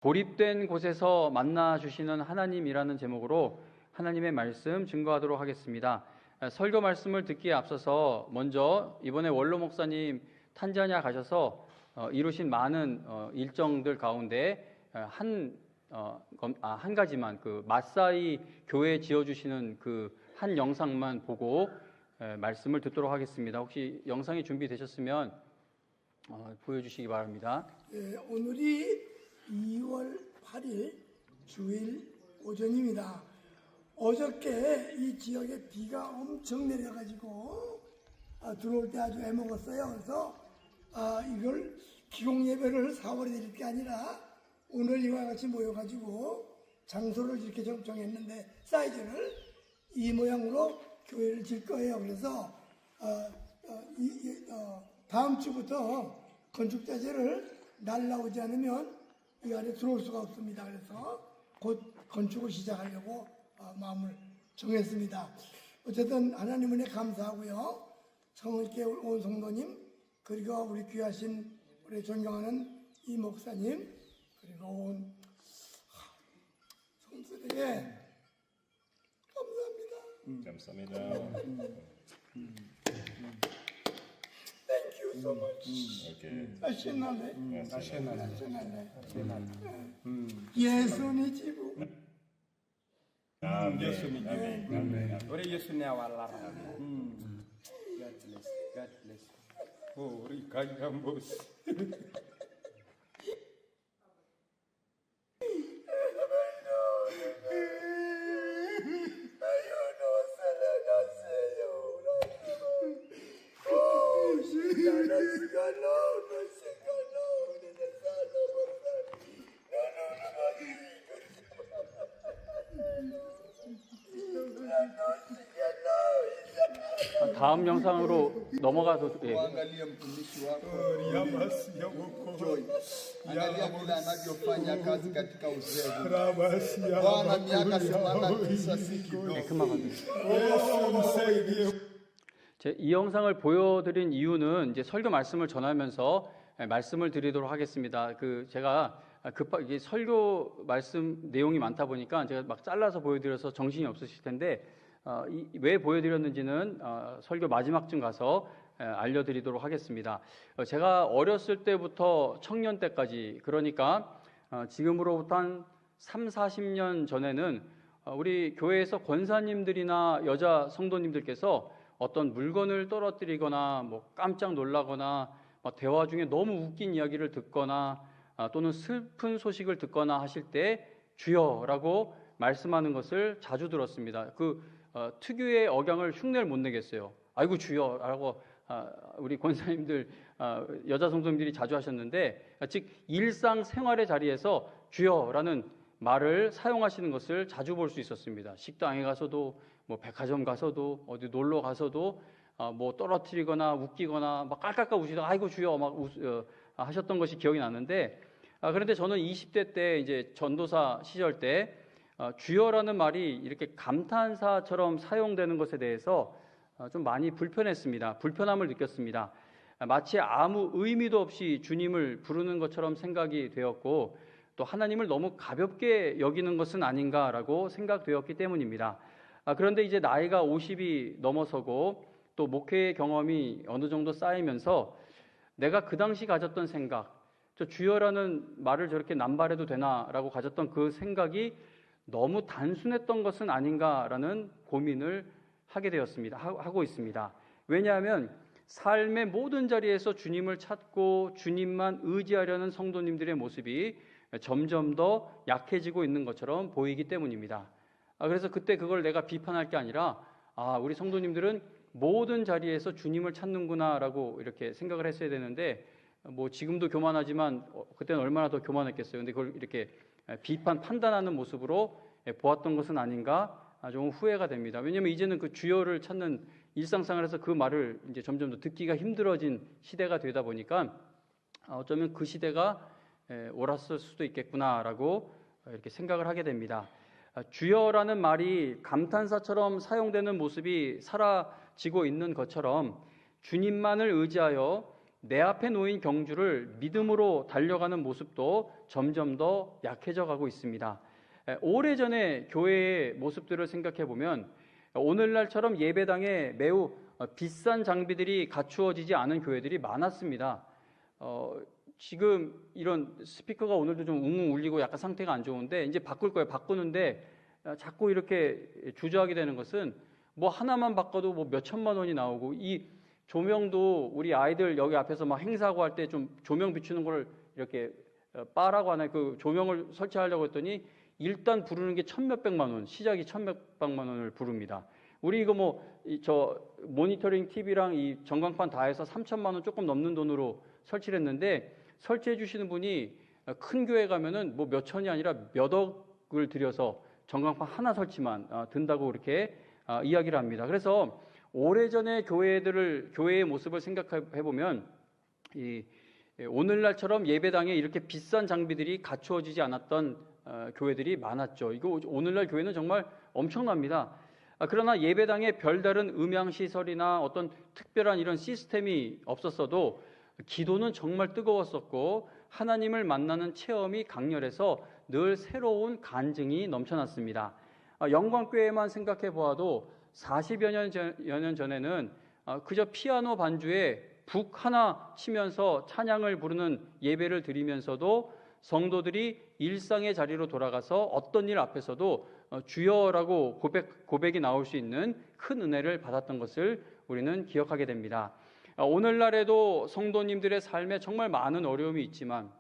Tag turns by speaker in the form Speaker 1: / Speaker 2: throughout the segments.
Speaker 1: 고립된 곳에서 만나 주시는 하나님이라는 제목으로 하나님의 말씀 증거하도록 하겠습니다. 설교 말씀을 듣기에 앞서서 먼저 이번에 원로 목사님 탄자니아 가셔서 이루신 많은 일정들 가운데 한 가지만 그 마사이 교회 지어주시는 그 한 영상만 보고 말씀을 듣도록 하겠습니다. 혹시 영상이 준비되셨으면 보여주시기 바랍니다.
Speaker 2: 오늘이 2월 8일 주일 오전입니다. 어저께 이 지역에 비가 엄청 내려가지고 들어올 때 아주 애먹었어요. 그래서 이걸 기공 예배를 4월에 드릴 게 아니라 오늘 이와 같이 모여가지고 장소를 이렇게 정했는데 사이즈를 이 모양으로 교회를 질 거예요. 그래서 다음 주부터 건축자재를 날라오지 않으면 이 안에 들어올 수가 없습니다. 그래서 곧 건축을 시작하려고 마음을 정했습니다. 어쨌든 하나님 은혜 감사하고요. 성을께 온 성도님, 그리고 우리 귀하신 우리 존경하는 이 목사님, 그리고 온 성도들에게 감사합니다. Thank you so much. 아시나네? 예수님 지부.
Speaker 3: 예수님. 우리 예수님 와라. God bless. 우리 가야모스.
Speaker 1: 다음 영상으로 넘어가서
Speaker 4: Angalia mtumishi wako Joy, angalia vile anavyofanya kazi katika uzee. Bwana, miaka 89 si kidogo.
Speaker 1: 이 영상을 보여드린 이유는 이제 설교 말씀을 전하면서 말씀을 드리도록 하겠습니다. 제가 급하게 설교 말씀 내용이 많다 보니까 제가 막 잘라서 보여드려서 정신이 없으실 텐데 왜 보여드렸는지는 설교 마지막쯤 가서 알려드리도록 하겠습니다. 제가 어렸을 때부터 청년 때까지, 그러니까 지금으로부터 한 30-40년 전에는 우리 교회에서 권사님들이나 여자 성도님들께서 어떤 물건을 떨어뜨리거나 깜짝 놀라거나 대화 중에 너무 웃긴 이야기를 듣거나 또는 슬픈 소식을 듣거나 하실 때 주여라고 말씀하는 것을 자주 들었습니다. 특유의 억양을 흉내를 못 내겠어요. 아이고 주여라고 우리 권사님들, 여자 성도님들이 자주 하셨는데, 즉 일상생활의 자리에서 주여라는 말을 사용하시는 것을 자주 볼 수 있었습니다. 식당에 가서도 백화점 가서도 어디 놀러 가서도 떨어뜨리거나 웃기거나 깔깔깔 우시다가 아이고 주여 하셨던 것이 기억이 나는데, 그런데 저는 20대 때 이제 전도사 시절 때 주여라는 말이 이렇게 감탄사처럼 사용되는 것에 대해서 좀 많이 불편했습니다. 불편함을 느꼈습니다. 마치 아무 의미도 없이 주님을 부르는 것처럼 생각이 되었고, 또 하나님을 너무 가볍게 여기는 것은 아닌가라고 생각되었기 때문입니다. 그런데 이제 나이가 50이 넘어서고 또 목회의 경험이 어느 정도 쌓이면서 내가 그 당시 가졌던 생각, 저 주여라는 말을 저렇게 남발해도 되나라고 가졌던 그 생각이 너무 단순했던 것은 아닌가라는 고민을 하고 있습니다. 왜냐하면 삶의 모든 자리에서 주님을 찾고 주님만 의지하려는 성도님들의 모습이 점점 더 약해지고 있는 것처럼 보이기 때문입니다. 그래서 그때 그걸 내가 비판할 게 아니라 우리 성도님들은 모든 자리에서 주님을 찾는구나라고 이렇게 생각을 했어야 되는데, 지금도 교만하지만 그때는 얼마나 더 교만했겠어요. 근데 그걸 이렇게 판단하는 모습으로 보았던 것은 아닌가 좀 후회가 됩니다. 왜냐하면 이제는 그 주여를 찾는 일상생활에서 그 말을 이제 점점 더 듣기가 힘들어진 시대가 되다 보니까 어쩌면 그 시대가 옳았을 수도 있겠구나라고 이렇게 생각을 하게 됩니다. 주여라는 말이 감탄사처럼 사용되는 모습이 사라지고 있는 것처럼 주님만을 의지하여 내 앞에 놓인 경주를 믿음으로 달려가는 모습도 점점 더 약해져 가고 있습니다. 오래전에 교회의 모습들을 생각해 보면 오늘날처럼 예배당에 매우 비싼 장비들이 갖추어지지 않은 교회들이 많았습니다. 지금 이런 스피커가 오늘도 좀 웅웅 울리고 약간 상태가 안 좋은데 이제 바꿀 거예요. 바꾸는데 자꾸 이렇게 주저하게 되는 것은 뭐 하나만 바꿔도 뭐 몇 천만 원이 나오고, 이 조명도 우리 아이들 여기 앞에서 막 행사하고 할 때 좀 조명 비추는 걸 이렇게 바라고 하나요? 그 조명을 설치하려고 했더니 일단 부르는 게 천몇백만 원, 시작이 천몇백만 원을 부릅니다. 우리 이거 뭐 저 모니터링 TV랑 이 전광판 다 해서 3천만 원 조금 넘는 돈으로 설치를 했는데, 설치해 주시는 분이 큰 교회 가면은 뭐 몇 천이 아니라 몇 억을 들여서 전광판 하나 설치만 든다고 그렇게 이야기를 합니다. 그래서 오래전의 교회의 모습을 생각해 보면 오늘날처럼 예배당에 이렇게 비싼 장비들이 갖추어지지 않았던 교회들이 많았죠. 이거 오늘날 교회는 정말 엄청납니다. 그러나 예배당에 별다른 음향 시설이나 어떤 특별한 이런 시스템이 없었어도 기도는 정말 뜨거웠었고 하나님을 만나는 체험이 강렬해서 늘 새로운 간증이 넘쳐났습니다. 영광교회만 생각해 보아도 40여 년 전에는 그저 피아노 반주에 북 하나 치면서 찬양을 부르는 예배를 드리면서도 성도들이 일상의 자리로 돌아가서 어떤 일 앞에서도 주여라고 고백이 나올 수 있는 큰 은혜를 받았던 것을 우리는 기억하게 됩니다. 오늘날에도 성도님들의 삶에 정말 많은 어려움이 있지만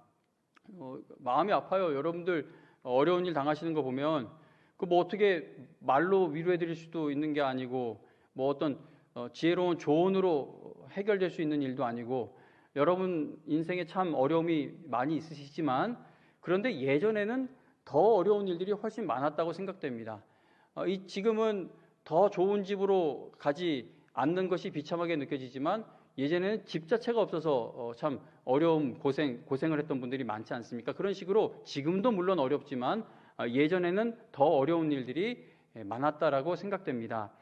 Speaker 1: 마음이 아파요. 여러분들 어려운 일 당하시는 거 보면 그 뭐 어떻게 말로 위로해 드릴 수도 있는 게 아니고, 뭐 어떤 지혜로운 조언으로 해결될 수 있는 일도 아니고, 여러분 인생에 참 어려움이 많이 있으시지만 그런데 예전에는 더 어려운 일들이 훨씬 많았다고 생각됩니다. 지금은 더 좋은 집으로 가지 않는 것이 비참하게 느껴지지만 예전에는 집 자체가 없어서 참 어려움, 고생을 했던 분들이 많지 않습니까? 그런 식으로 지금도 물론 어렵지만 예전에는 더 어려운 일들이 많았다라고 생각됩니다.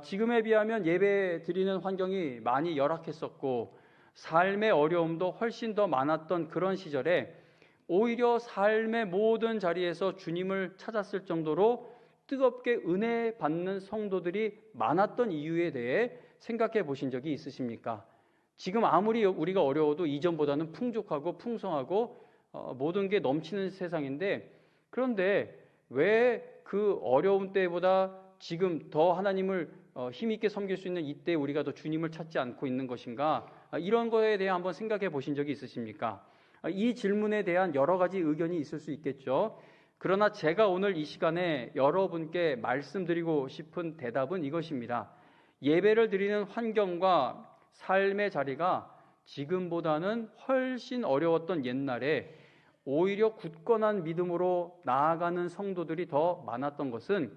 Speaker 1: 지금에 비하면 예배 드리는 환경이 많이 열악했었고 삶의 어려움도 훨씬 더 많았던 그런 시절에 오히려 삶의 모든 자리에서 주님을 찾았을 정도로 뜨겁게 은혜 받는 성도들이 많았던 이유에 대해 생각해 보신 적이 있으십니까? 지금 아무리 우리가 어려워도 이전보다는 풍족하고 풍성하고 모든 게 넘치는 세상인데, 그런데 왜 그 어려운 때보다 지금 더 하나님을 힘있게 섬길 수 있는 이때 우리가 더 주님을 찾지 않고 있는 것인가? 이런 거에 대해 한번 생각해 보신 적이 있으십니까? 이 질문에 대한 여러 가지 의견이 있을 수 있겠죠. 그러나 제가 오늘 이 시간에 여러분께 말씀드리고 싶은 대답은 이것입니다. 예배를 드리는 환경과 삶의 자리가 지금보다는 훨씬 어려웠던 옛날에 오히려 굳건한 믿음으로 나아가는 성도들이 더 많았던 것은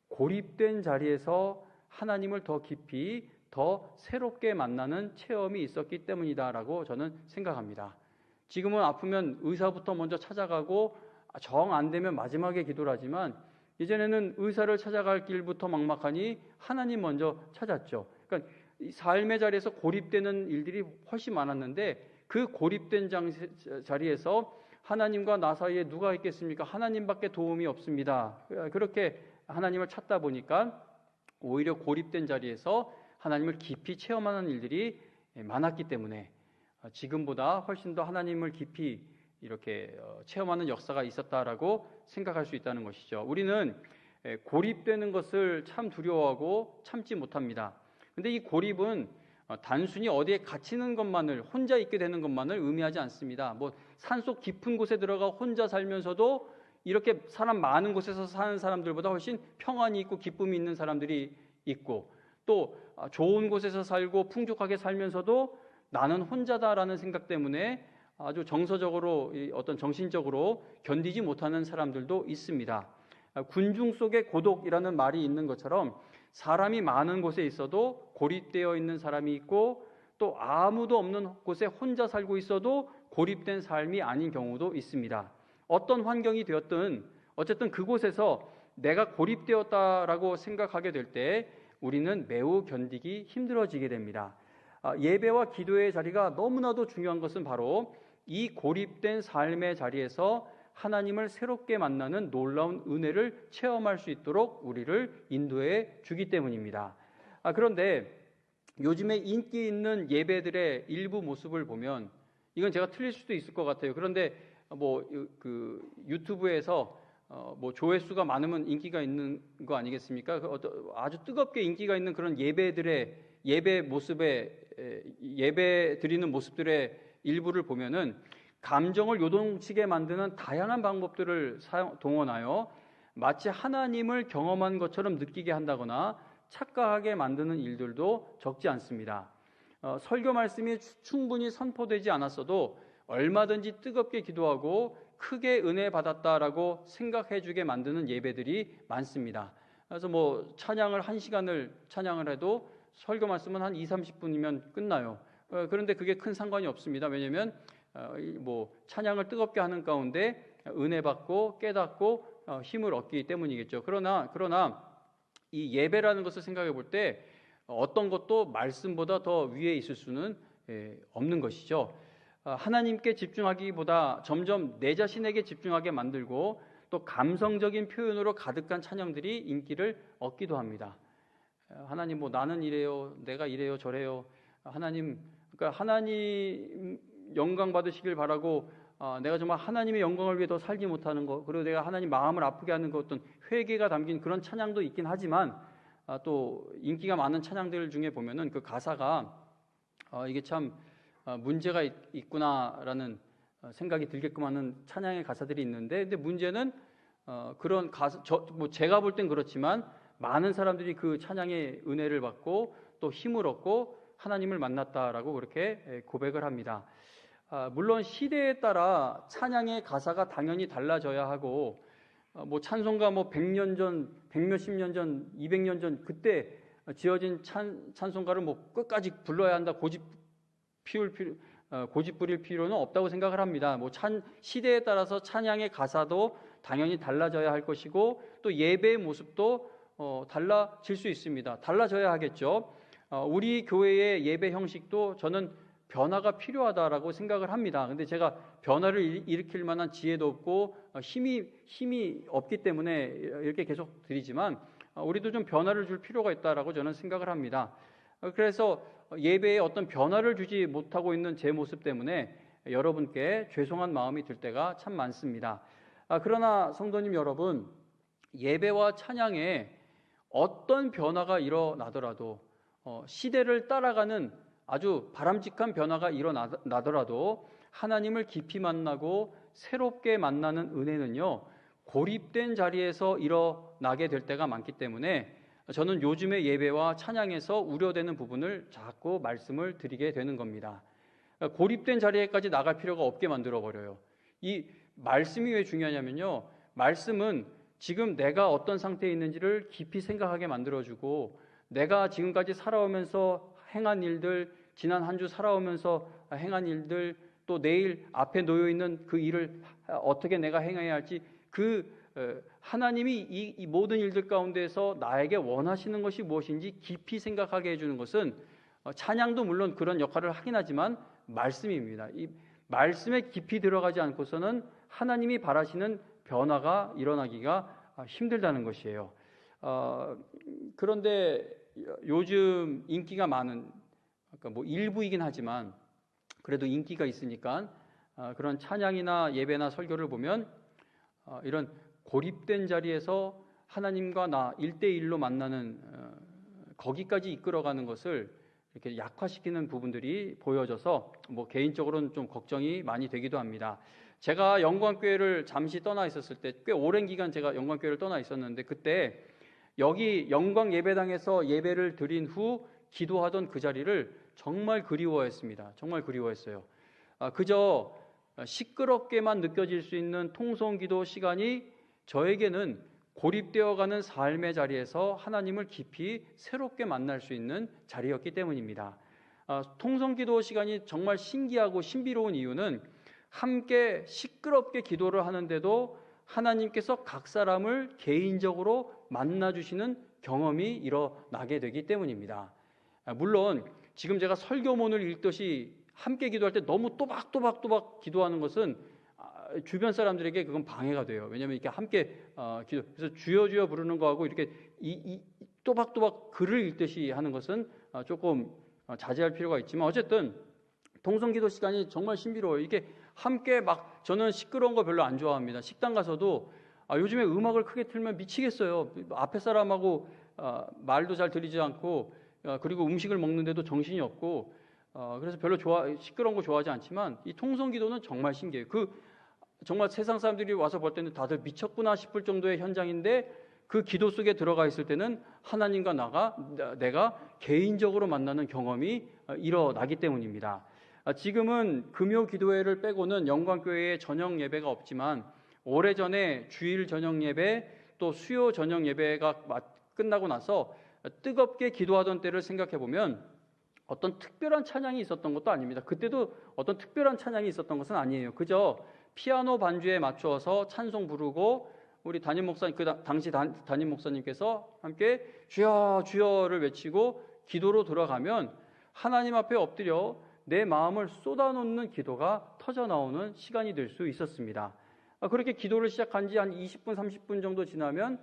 Speaker 1: 고립된 자리에서 하나님을 더 깊이 더 새롭게 만나는 체험이 있었기 때문이다라고 저는 생각합니다. 지금은 아프면 의사부터 먼저 찾아가고 정 안 되면 마지막에 기도를 하지만 예전에는 의사를 찾아갈 길부터 막막하니 하나님 먼저 찾았죠. 그러니까 삶의 자리에서 고립되는 일들이 훨씬 많았는데 그 고립된 자리에서 하나님과 나 사이에 누가 있겠습니까? 하나님밖에 도움이 없습니다. 그렇게 하나님을 찾다 보니까 오히려 고립된 자리에서 하나님을 깊이 체험하는 일들이 많았기 때문에 지금보다 훨씬 더 하나님을 깊이 이렇게 체험하는 역사가 있었다라고 생각할 수 있다는 것이죠. 우리는 고립되는 것을 참 두려워하고 참지 못합니다. 근데 이 고립은 단순히 어디에 갇히는 것만을, 혼자 있게 되는 것만을 의미하지 않습니다. 뭐 산속 깊은 곳에 들어가 혼자 살면서도 이렇게 사람 많은 곳에서 사는 사람들보다 훨씬 평안이 있고 기쁨이 있는 사람들이 있고, 또 좋은 곳에서 살고 풍족하게 살면서도 나는 혼자다라는 생각 때문에 아주 정서적으로 어떤 정신적으로 견디지 못하는 사람들도 있습니다. 군중 속의 고독이라는 말이 있는 것처럼 사람이 많은 곳에 있어도 고립되어 있는 사람이 있고, 또 아무도 없는 곳에 혼자 살고 있어도 고립된 삶이 아닌 경우도 있습니다. 어떤 환경이 되었든 어쨌든 그곳에서 내가 고립되었다라고 생각하게 될 때 우리는 매우 견디기 힘들어지게 됩니다. 예배와 기도의 자리가 너무나도 중요한 것은 바로 이 고립된 삶의 자리에서 하나님을 새롭게 만나는 놀라운 은혜를 체험할 수 있도록 우리를 인도해 주기 때문입니다. 그런데 요즘에 인기 있는 예배들의 일부 모습을 보면 이건 제가 틀릴 수도 있을 것 같아요. 그런데 그 유튜브에서 조회수가 많으면 인기가 있는 거 아니겠습니까? 아주 뜨겁게 인기가 있는 그런 예배 모습에 예배 드리는 모습들의 일부를 보면은 감정을 요동치게 만드는 다양한 방법들을 동원하여 마치 하나님을 경험한 것처럼 느끼게 한다거나 착각하게 만드는 일들도 적지 않습니다. 설교 말씀이 충분히 선포되지 않았어도 얼마든지 뜨겁게 기도하고 크게 은혜 받았다라고 생각해 주게 만드는 예배들이 많습니다. 그래서 찬양을 1시간을 찬양을 해도 설교 말씀은 한 20-30분이면 끝나요. 그런데 그게 큰 상관이 없습니다. 왜냐하면 찬양을 뜨겁게 하는 가운데 은혜 받고 깨닫고 힘을 얻기 때문이겠죠. 그러나 이 예배라는 것을 생각해 볼 때 어떤 것도 말씀보다 더 위에 있을 수는 없는 것이죠. 하나님께 집중하기보다 점점 내 자신에게 집중하게 만들고 또 감성적인 표현으로 가득한 찬양들이 인기를 얻기도 합니다. 하나님 나는 이래요, 내가 이래요, 저래요. 그러니까 하나님 영광 받으시길 바라고 내가 정말 하나님의 영광을 위해 더 살지 못하는 것, 그리고 내가 하나님 마음을 아프게 하는 것, 어떤 회개가 담긴 그런 찬양도 있긴 하지만 또 인기가 많은 찬양들 중에 보면은 그 가사가 이게 참 문제가 있구나라는 생각이 들게끔 하는 찬양의 가사들이 있는데, 근데 문제는 그런 가사, 제가 볼 땐 그렇지만 많은 사람들이 그 찬양의 은혜를 받고 또 힘을 얻고 하나님을 만났다라고 그렇게 고백을 합니다. 물론 시대에 따라 찬양의 가사가 당연히 달라져야 하고 찬송가 100년 전, 100몇십 년 전, 200년 전 그때 지어진 찬송가를 끝까지 불러야 한다, 고집 부릴 필요는 없다고 생각을 합니다. 시대에 따라서 찬양의 가사도 당연히 달라져야 할 것이고 또 예배의 모습도 달라질 수 있습니다. 달라져야 하겠죠. 우리 교회의 예배 형식도 저는 변화가 필요하다라고 생각을 합니다. 근데 제가 변화를 일으킬 만한 지혜도 없고 힘이 없기 때문에 이렇게 계속 드리지만 우리도 좀 변화를 줄 필요가 있다라고 저는 생각을 합니다. 그래서 예배에 어떤 변화를 주지 못하고 있는 제 모습 때문에 여러분께 죄송한 마음이 들 때가 참 많습니다. 그러나 성도님 여러분, 예배와 찬양에 어떤 변화가 일어나더라도 시대를 따라가는 아주 바람직한 변화가 일어나더라도 하나님을 깊이 만나고 새롭게 만나는 은혜는요, 고립된 자리에서 일어나게 될 때가 많기 때문에 저는 요즘의 예배와 찬양에서 우려되는 부분을 자꾸 말씀을 드리게 되는 겁니다. 고립된 자리에까지 나갈 필요가 없게 만들어버려요. 이 말씀이 왜 중요하냐면요, 말씀은 지금 내가 어떤 상태에 있는지를 깊이 생각하게 만들어주고 내가 지금까지 살아오면서 행한 일들, 지난 한 주 살아오면서 행한 일들, 또 내일 앞에 놓여있는 그 일을 어떻게 내가 행해야 할지, 하나님이 이 모든 일들 가운데서 나에게 원하시는 것이 무엇인지 깊이 생각하게 해주는 것은 찬양도 물론 그런 역할을 하긴 하지만 말씀입니다. 이 말씀에 깊이 들어가지 않고서는 하나님이 바라시는 변화가 일어나기가 힘들다는 것이에요. 그런데 요즘 인기가 많은, 그러니까 일부이긴 하지만 그래도 인기가 있으니까 그런 찬양이나 예배나 설교를 보면 이런 고립된 자리에서 하나님과 나 1대1로 만나는 거기까지 이끌어가는 것을 이렇게 약화시키는 부분들이 보여져서 개인적으로는 좀 걱정이 많이 되기도 합니다. 제가 영광교회를 잠시 떠나 있었을 때, 꽤 오랜 기간 제가 영광교회를 떠나 있었는데, 그때 여기 영광예배당에서 예배를 드린 후 기도하던 그 자리를 정말 그리워했습니다. 정말 그리워했어요. 그저 시끄럽게만 느껴질 수 있는 통성기도 시간이 저에게는 고립되어가는 삶의 자리에서 하나님을 깊이 새롭게 만날 수 있는 자리였기 때문입니다. 통성기도 시간이 정말 신기하고 신비로운 이유는 함께 시끄럽게 기도를 하는데도 하나님께서 각 사람을 개인적으로 만나주시는 경험이 일어나게 되기 때문입니다. 물론 지금 제가 설교문을 읽듯이 함께 기도할 때 너무 또박또박 기도하는 것은 주변 사람들에게 그건 방해가 돼요. 왜냐하면 이렇게 함께 기도, 그래서 주여 주여 부르는 거하고 이렇게 이 또박또박 글을 읽듯이 하는 것은 조금 자제할 필요가 있지만, 어쨌든 통성기도 시간이 정말 신비로워요. 이게 함께 막, 저는 시끄러운 거 별로 안 좋아합니다. 식당 가서도 요즘에 음악을 크게 틀면 미치겠어요. 앞에 사람하고 말도 잘 들리지 않고, 그리고 음식을 먹는데도 정신이 없고, 그래서 별로 시끄러운 거 좋아하지 않지만, 이 통성기도는 정말 신기해요. 정말 세상 사람들이 와서 볼 때는 다들 미쳤구나 싶을 정도의 현장인데, 그 기도 속에 들어가 있을 때는 하나님과 내가 개인적으로 만나는 경험이 일어나기 때문입니다. 지금은 금요 기도회를 빼고는 영광교회에 저녁 예배가 없지만, 오래전에 주일 저녁 예배 또 수요 저녁 예배가 끝나고 나서 뜨겁게 기도하던 때를 생각해 보면 어떤 특별한 찬양이 있었던 것도 아닙니다. 그때도 어떤 특별한 찬양이 있었던 것은 아니에요. 그저 피아노 반주에 맞추어서 찬송 부르고, 우리 담임 목사님, 당시 담임 목사님께서 함께 주여 주여를 외치고 기도로 들어가면 하나님 앞에 엎드려 내 마음을 쏟아놓는 기도가 터져 나오는 시간이 될 수 있었습니다. 그렇게 기도를 시작한 지 한 20분, 30분 정도 지나면,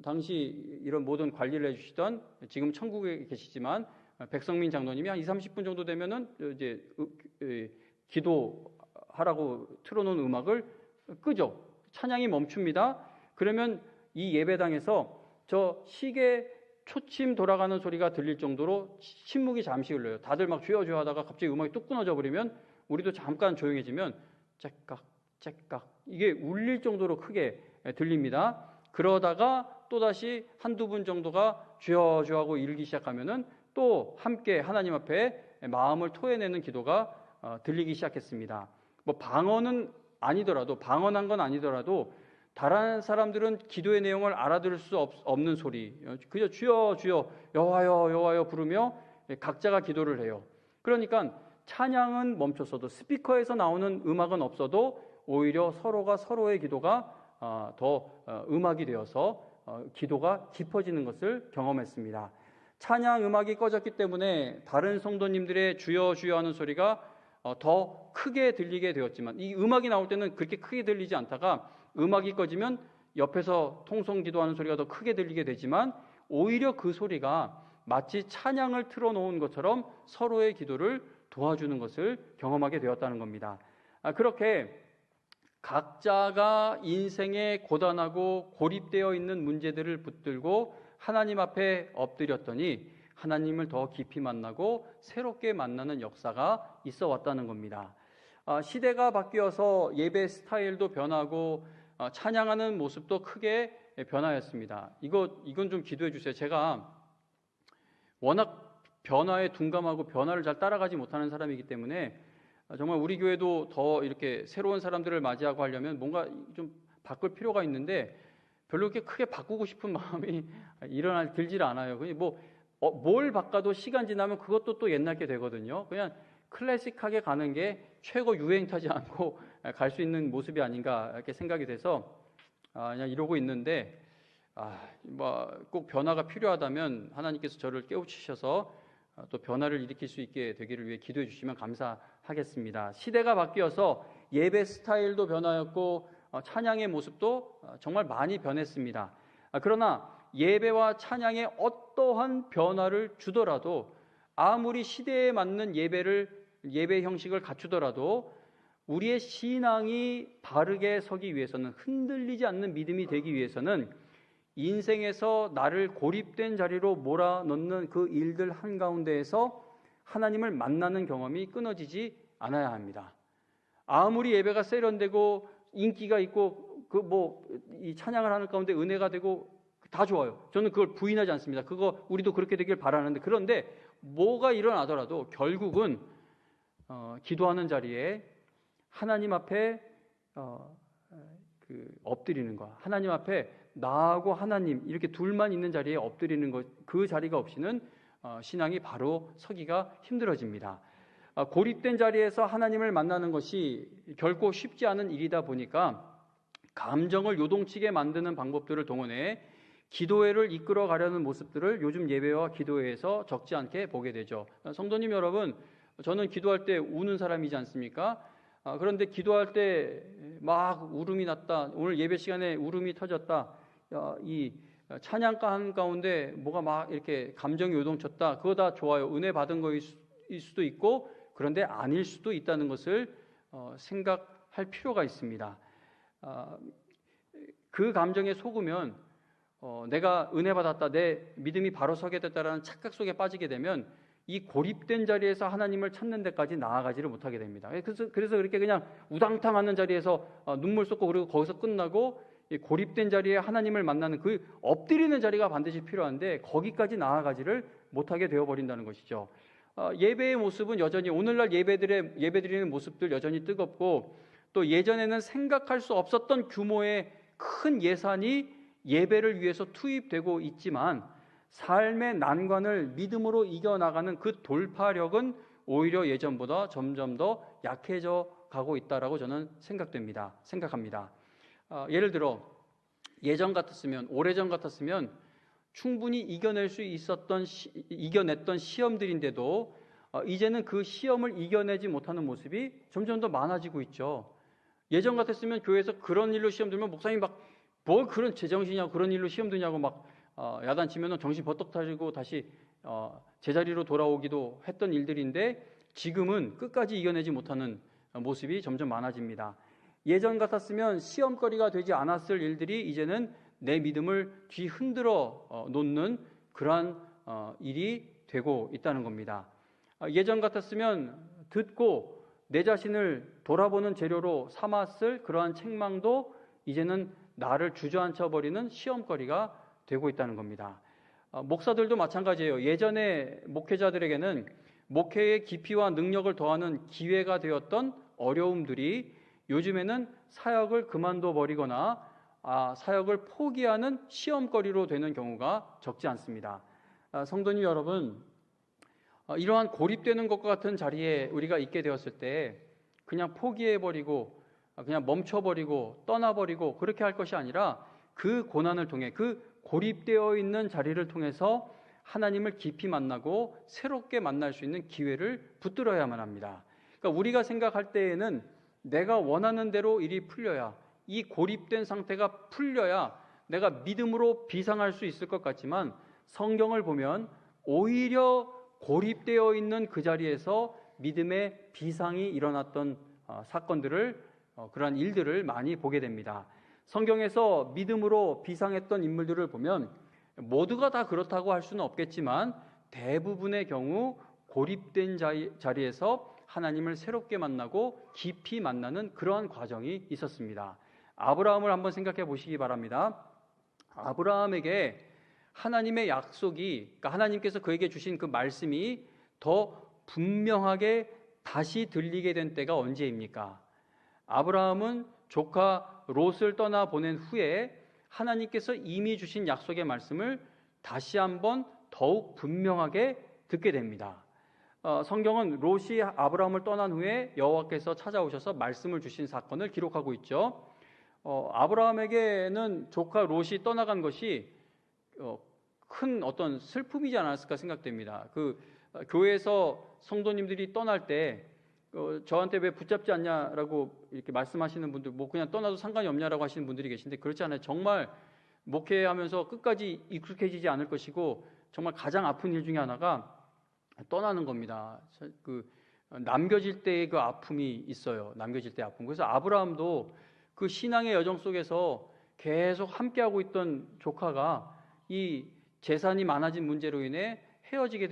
Speaker 1: 당시 이런 모든 관리를 해주시던, 지금 천국에 계시지만 백성민 장로님이 한 20, 30분 정도 되면은 이제 기도하라고 틀어놓은 음악을 끄죠. 찬양이 멈춥니다. 그러면 이 예배당에서 저 시계 초침 돌아가는 소리가 들릴 정도로 침묵이 잠시 흘러요. 다들 막 주여 주여 하다가 갑자기 음악이 뚝 끊어져 버리면 우리도 잠깐 조용해지면 째깍 째깍 이게 울릴 정도로 크게 들립니다. 그러다가 또다시 한두 분 정도가 주여 주여 하고 이르기 시작하면은 또 함께 하나님 앞에 마음을 토해내는 기도가 들리기 시작했습니다. 뭐 방언한 건 아니더라도 다른 사람들은 기도의 내용을 알아들을 수 없는 소리, 그저 주여 주여 여호와여 여호와여 부르며 각자가 기도를 해요. 그러니까 찬양은 멈췄어도, 스피커에서 나오는 음악은 없어도 오히려 서로가 서로의 기도가 더 음악이 되어서 기도가 깊어지는 것을 경험했습니다. 찬양 음악이 꺼졌기 때문에 다른 성도님들의 주여 주여 하는 소리가 더 크게 들리게 되었지만, 이 음악이 나올 때는 그렇게 크게 들리지 않다가 음악이 꺼지면 옆에서 통성 기도하는 소리가 더 크게 들리게 되지만, 오히려 그 소리가 마치 찬양을 틀어놓은 것처럼 서로의 기도를 도와주는 것을 경험하게 되었다는 겁니다. 그렇게 각자가 인생에 고단하고 고립되어 있는 문제들을 붙들고 하나님 앞에 엎드렸더니 하나님을 더 깊이 만나고 새롭게 만나는 역사가 있어 왔다는 겁니다. 시대가 바뀌어서 예배 스타일도 변하고 찬양하는 모습도 크게 변화했습니다. 이건 좀 기도해 주세요. 제가 워낙 변화에 둔감하고 변화를 잘 따라가지 못하는 사람이기 때문에 정말 우리 교회도 더 이렇게 새로운 사람들을 맞이하고 하려면 뭔가 좀 바꿀 필요가 있는데 별로 그렇게 크게 바꾸고 싶은 마음이 들질 않아요. 뭘 바꿔도 시간 지나면 그것도 또 옛날 게 되거든요. 그냥 클래식하게 가는 게 최고 유행 타지 않고 갈 수 있는 모습이 아닌가 이렇게 생각이 돼서 그냥 이러고 있는데, 꼭 변화가 필요하다면 하나님께서 저를 깨우치셔서 또 변화를 일으킬 수 있게 되기를 위해 기도해 주시면 감사하겠습니다. 시대가 바뀌어서 예배 스타일도 변화였고 찬양의 모습도 정말 많이 변했습니다. 그러나 예배와 찬양에 어떠한 변화를 주더라도, 아무리 시대에 맞는 예배 형식을 갖추더라도 우리의 신앙이 바르게 서기 위해서는, 흔들리지 않는 믿음이 되기 위해서는 인생에서 나를 고립된 자리로 몰아넣는 그 일들 한가운데에서 하나님을 만나는 경험이 끊어지지 않아야 합니다. 아무리 예배가 세련되고 인기가 있고 이 찬양을 하는 가운데 은혜가 되고 다 좋아요. 저는 그걸 부인하지 않습니다. 그거 우리도 그렇게 되길 바라는데, 그런데 뭐가 일어나더라도 결국은 기도하는 자리에 하나님 앞에 엎드리는 것, 하나님 앞에 나하고 하나님 이렇게 둘만 있는 자리에 엎드리는 것, 그 자리가 없이는 신앙이 바로 서기가 힘들어집니다. 고립된 자리에서 하나님을 만나는 것이 결코 쉽지 않은 일이다 보니까 감정을 요동치게 만드는 방법들을 동원해 기도회를 이끌어 가려는 모습들을 요즘 예배와 기도회에서 적지 않게 보게 되죠. 성도님 여러분, 저는 기도할 때 우는 사람이지 않습니까? 그런데 기도할 때 막 울음이 났다. 오늘 예배 시간에 울음이 터졌다. 이 찬양가 가운데 뭐가 막 이렇게 감정이 요동쳤다. 그거 다 좋아요. 은혜 받은 거일 수도 있고, 그런데 아닐 수도 있다는 것을 생각할 필요가 있습니다. 그 감정에 속으면 내가 은혜 받았다, 내 믿음이 바로 서게 됐다라는 착각 속에 빠지게 되면 이 고립된 자리에서 하나님을 찾는 데까지 나아가지를 못하게 됩니다. 그래서 그렇게 그냥 우당탕하는 자리에서 눈물 쏟고 그리고 거기서 끝나고, 이 고립된 자리에 하나님을 만나는 그 엎드리는 자리가 반드시 필요한데 거기까지 나아가지를 못하게 되어버린다는 것이죠. 예배의 모습은 여전히 오늘날 예배드리는 모습들 여전히 뜨겁고, 또 예전에는 생각할 수 없었던 규모의 큰 예산이 예배를 위해서 투입되고 있지만 삶의 난관을 믿음으로 이겨나가는 그 돌파력은 오히려 예전보다 점점 더 약해져 가고 있다라고 저는 생각합니다. 예를 들어 예전 같았으면, 오래전 같았으면 충분히 이겨냈던 시험들인데도 이제는 그 시험을 이겨내지 못하는 모습이 점점 더 많아지고 있죠. 예전 같았으면 교회에서 그런 일로 시험 들면 목사님 막 뭘 그런 제정신이냐고 그런 일로 시험 드냐고 막 야단치면 정신 버떡 차리고 다시 제자리로 돌아오기도 했던 일들인데, 지금은 끝까지 이겨내지 못하는 모습이 점점 많아집니다. 예전 같았으면 시험거리가 되지 않았을 일들이 이제는 내 믿음을 뒤흔들어 놓는 그러한 일이 되고 있다는 겁니다. 예전 같았으면 듣고 내 자신을 돌아보는 재료로 삼았을 그러한 책망도 이제는 나를 주저앉혀버리는 시험거리가 되고 있다는 겁니다. 목사들도 마찬가지예요. 예전에 목회자들에게는 목회의 깊이와 능력을 더하는 기회가 되었던 어려움들이 요즘에는 사역을 그만둬 버리거나 사역을 포기하는 시험거리로 되는 경우가 적지 않습니다. 성도님 여러분, 이러한 고립되는 것과 같은 자리에 우리가 있게 되었을 때 그냥 포기해버리고 그냥 멈춰버리고 떠나버리고 그렇게 할 것이 아니라 그 고난을 통해, 그 고립되어 있는 자리를 통해서 하나님을 깊이 만나고 새롭게 만날 수 있는 기회를 붙들어야만 합니다. 그러니까 우리가 생각할 때에는 내가 원하는 대로 일이 풀려야, 이 고립된 상태가 풀려야 내가 믿음으로 비상할 수 있을 것 같지만, 성경을 보면 오히려 고립되어 있는 그 자리에서 믿음의 비상이 일어났던 사건들을, 그러한 일들을 많이 보게 됩니다. 성경에서 믿음으로 비상했던 인물들을 보면 모두가 다 그렇다고 할 수는 없겠지만 대부분의 경우 고립된 자리에서 하나님을 새롭게 만나고 깊이 만나는 그러한 과정이 있었습니다. 아브라함을 한번 생각해 보시기 바랍니다. 아브라함에게 하나님의 약속이, 그러니까 하나님께서 그에게 주신 그 말씀이 더 분명하게 다시 들리게 된 때가 언제입니까? 아브라함은 조카 롯을 떠나 보낸 후에 하나님께서 이미 주신 약속의 말씀을 다시 한번 더욱 분명하게 듣게 됩니다. 성경은 롯이 아브라함을 떠난 후에 여호와께서 찾아오셔서 말씀을 주신 사건을 기록하고 있죠. 아브라함에게는 조카 롯이 떠나간 것이 큰 어떤 슬픔이지 않았을까 생각됩니다. 교회에서 성도님들이 떠날 때 저한테 왜 붙잡지 않냐라고 이렇게 말씀하시는 분들, 뭐 그냥 떠나도 상관이 없냐라고 하시는 분들이 계신데 그렇지 않아요. 정말 목회하면서 끝까지 익숙해지지 않을 것이고 정말 가장 아픈 일 중에 하나가 떠나는 겁니다. 남겨질 때의 그 아픔이 있어요. 남겨질 때의 아픔. 그래서 아브라함도 그 신앙의 여정 속에서 계속 함께하고 있던 조카가 이 재산이 많아진 문제로 인해 헤어지게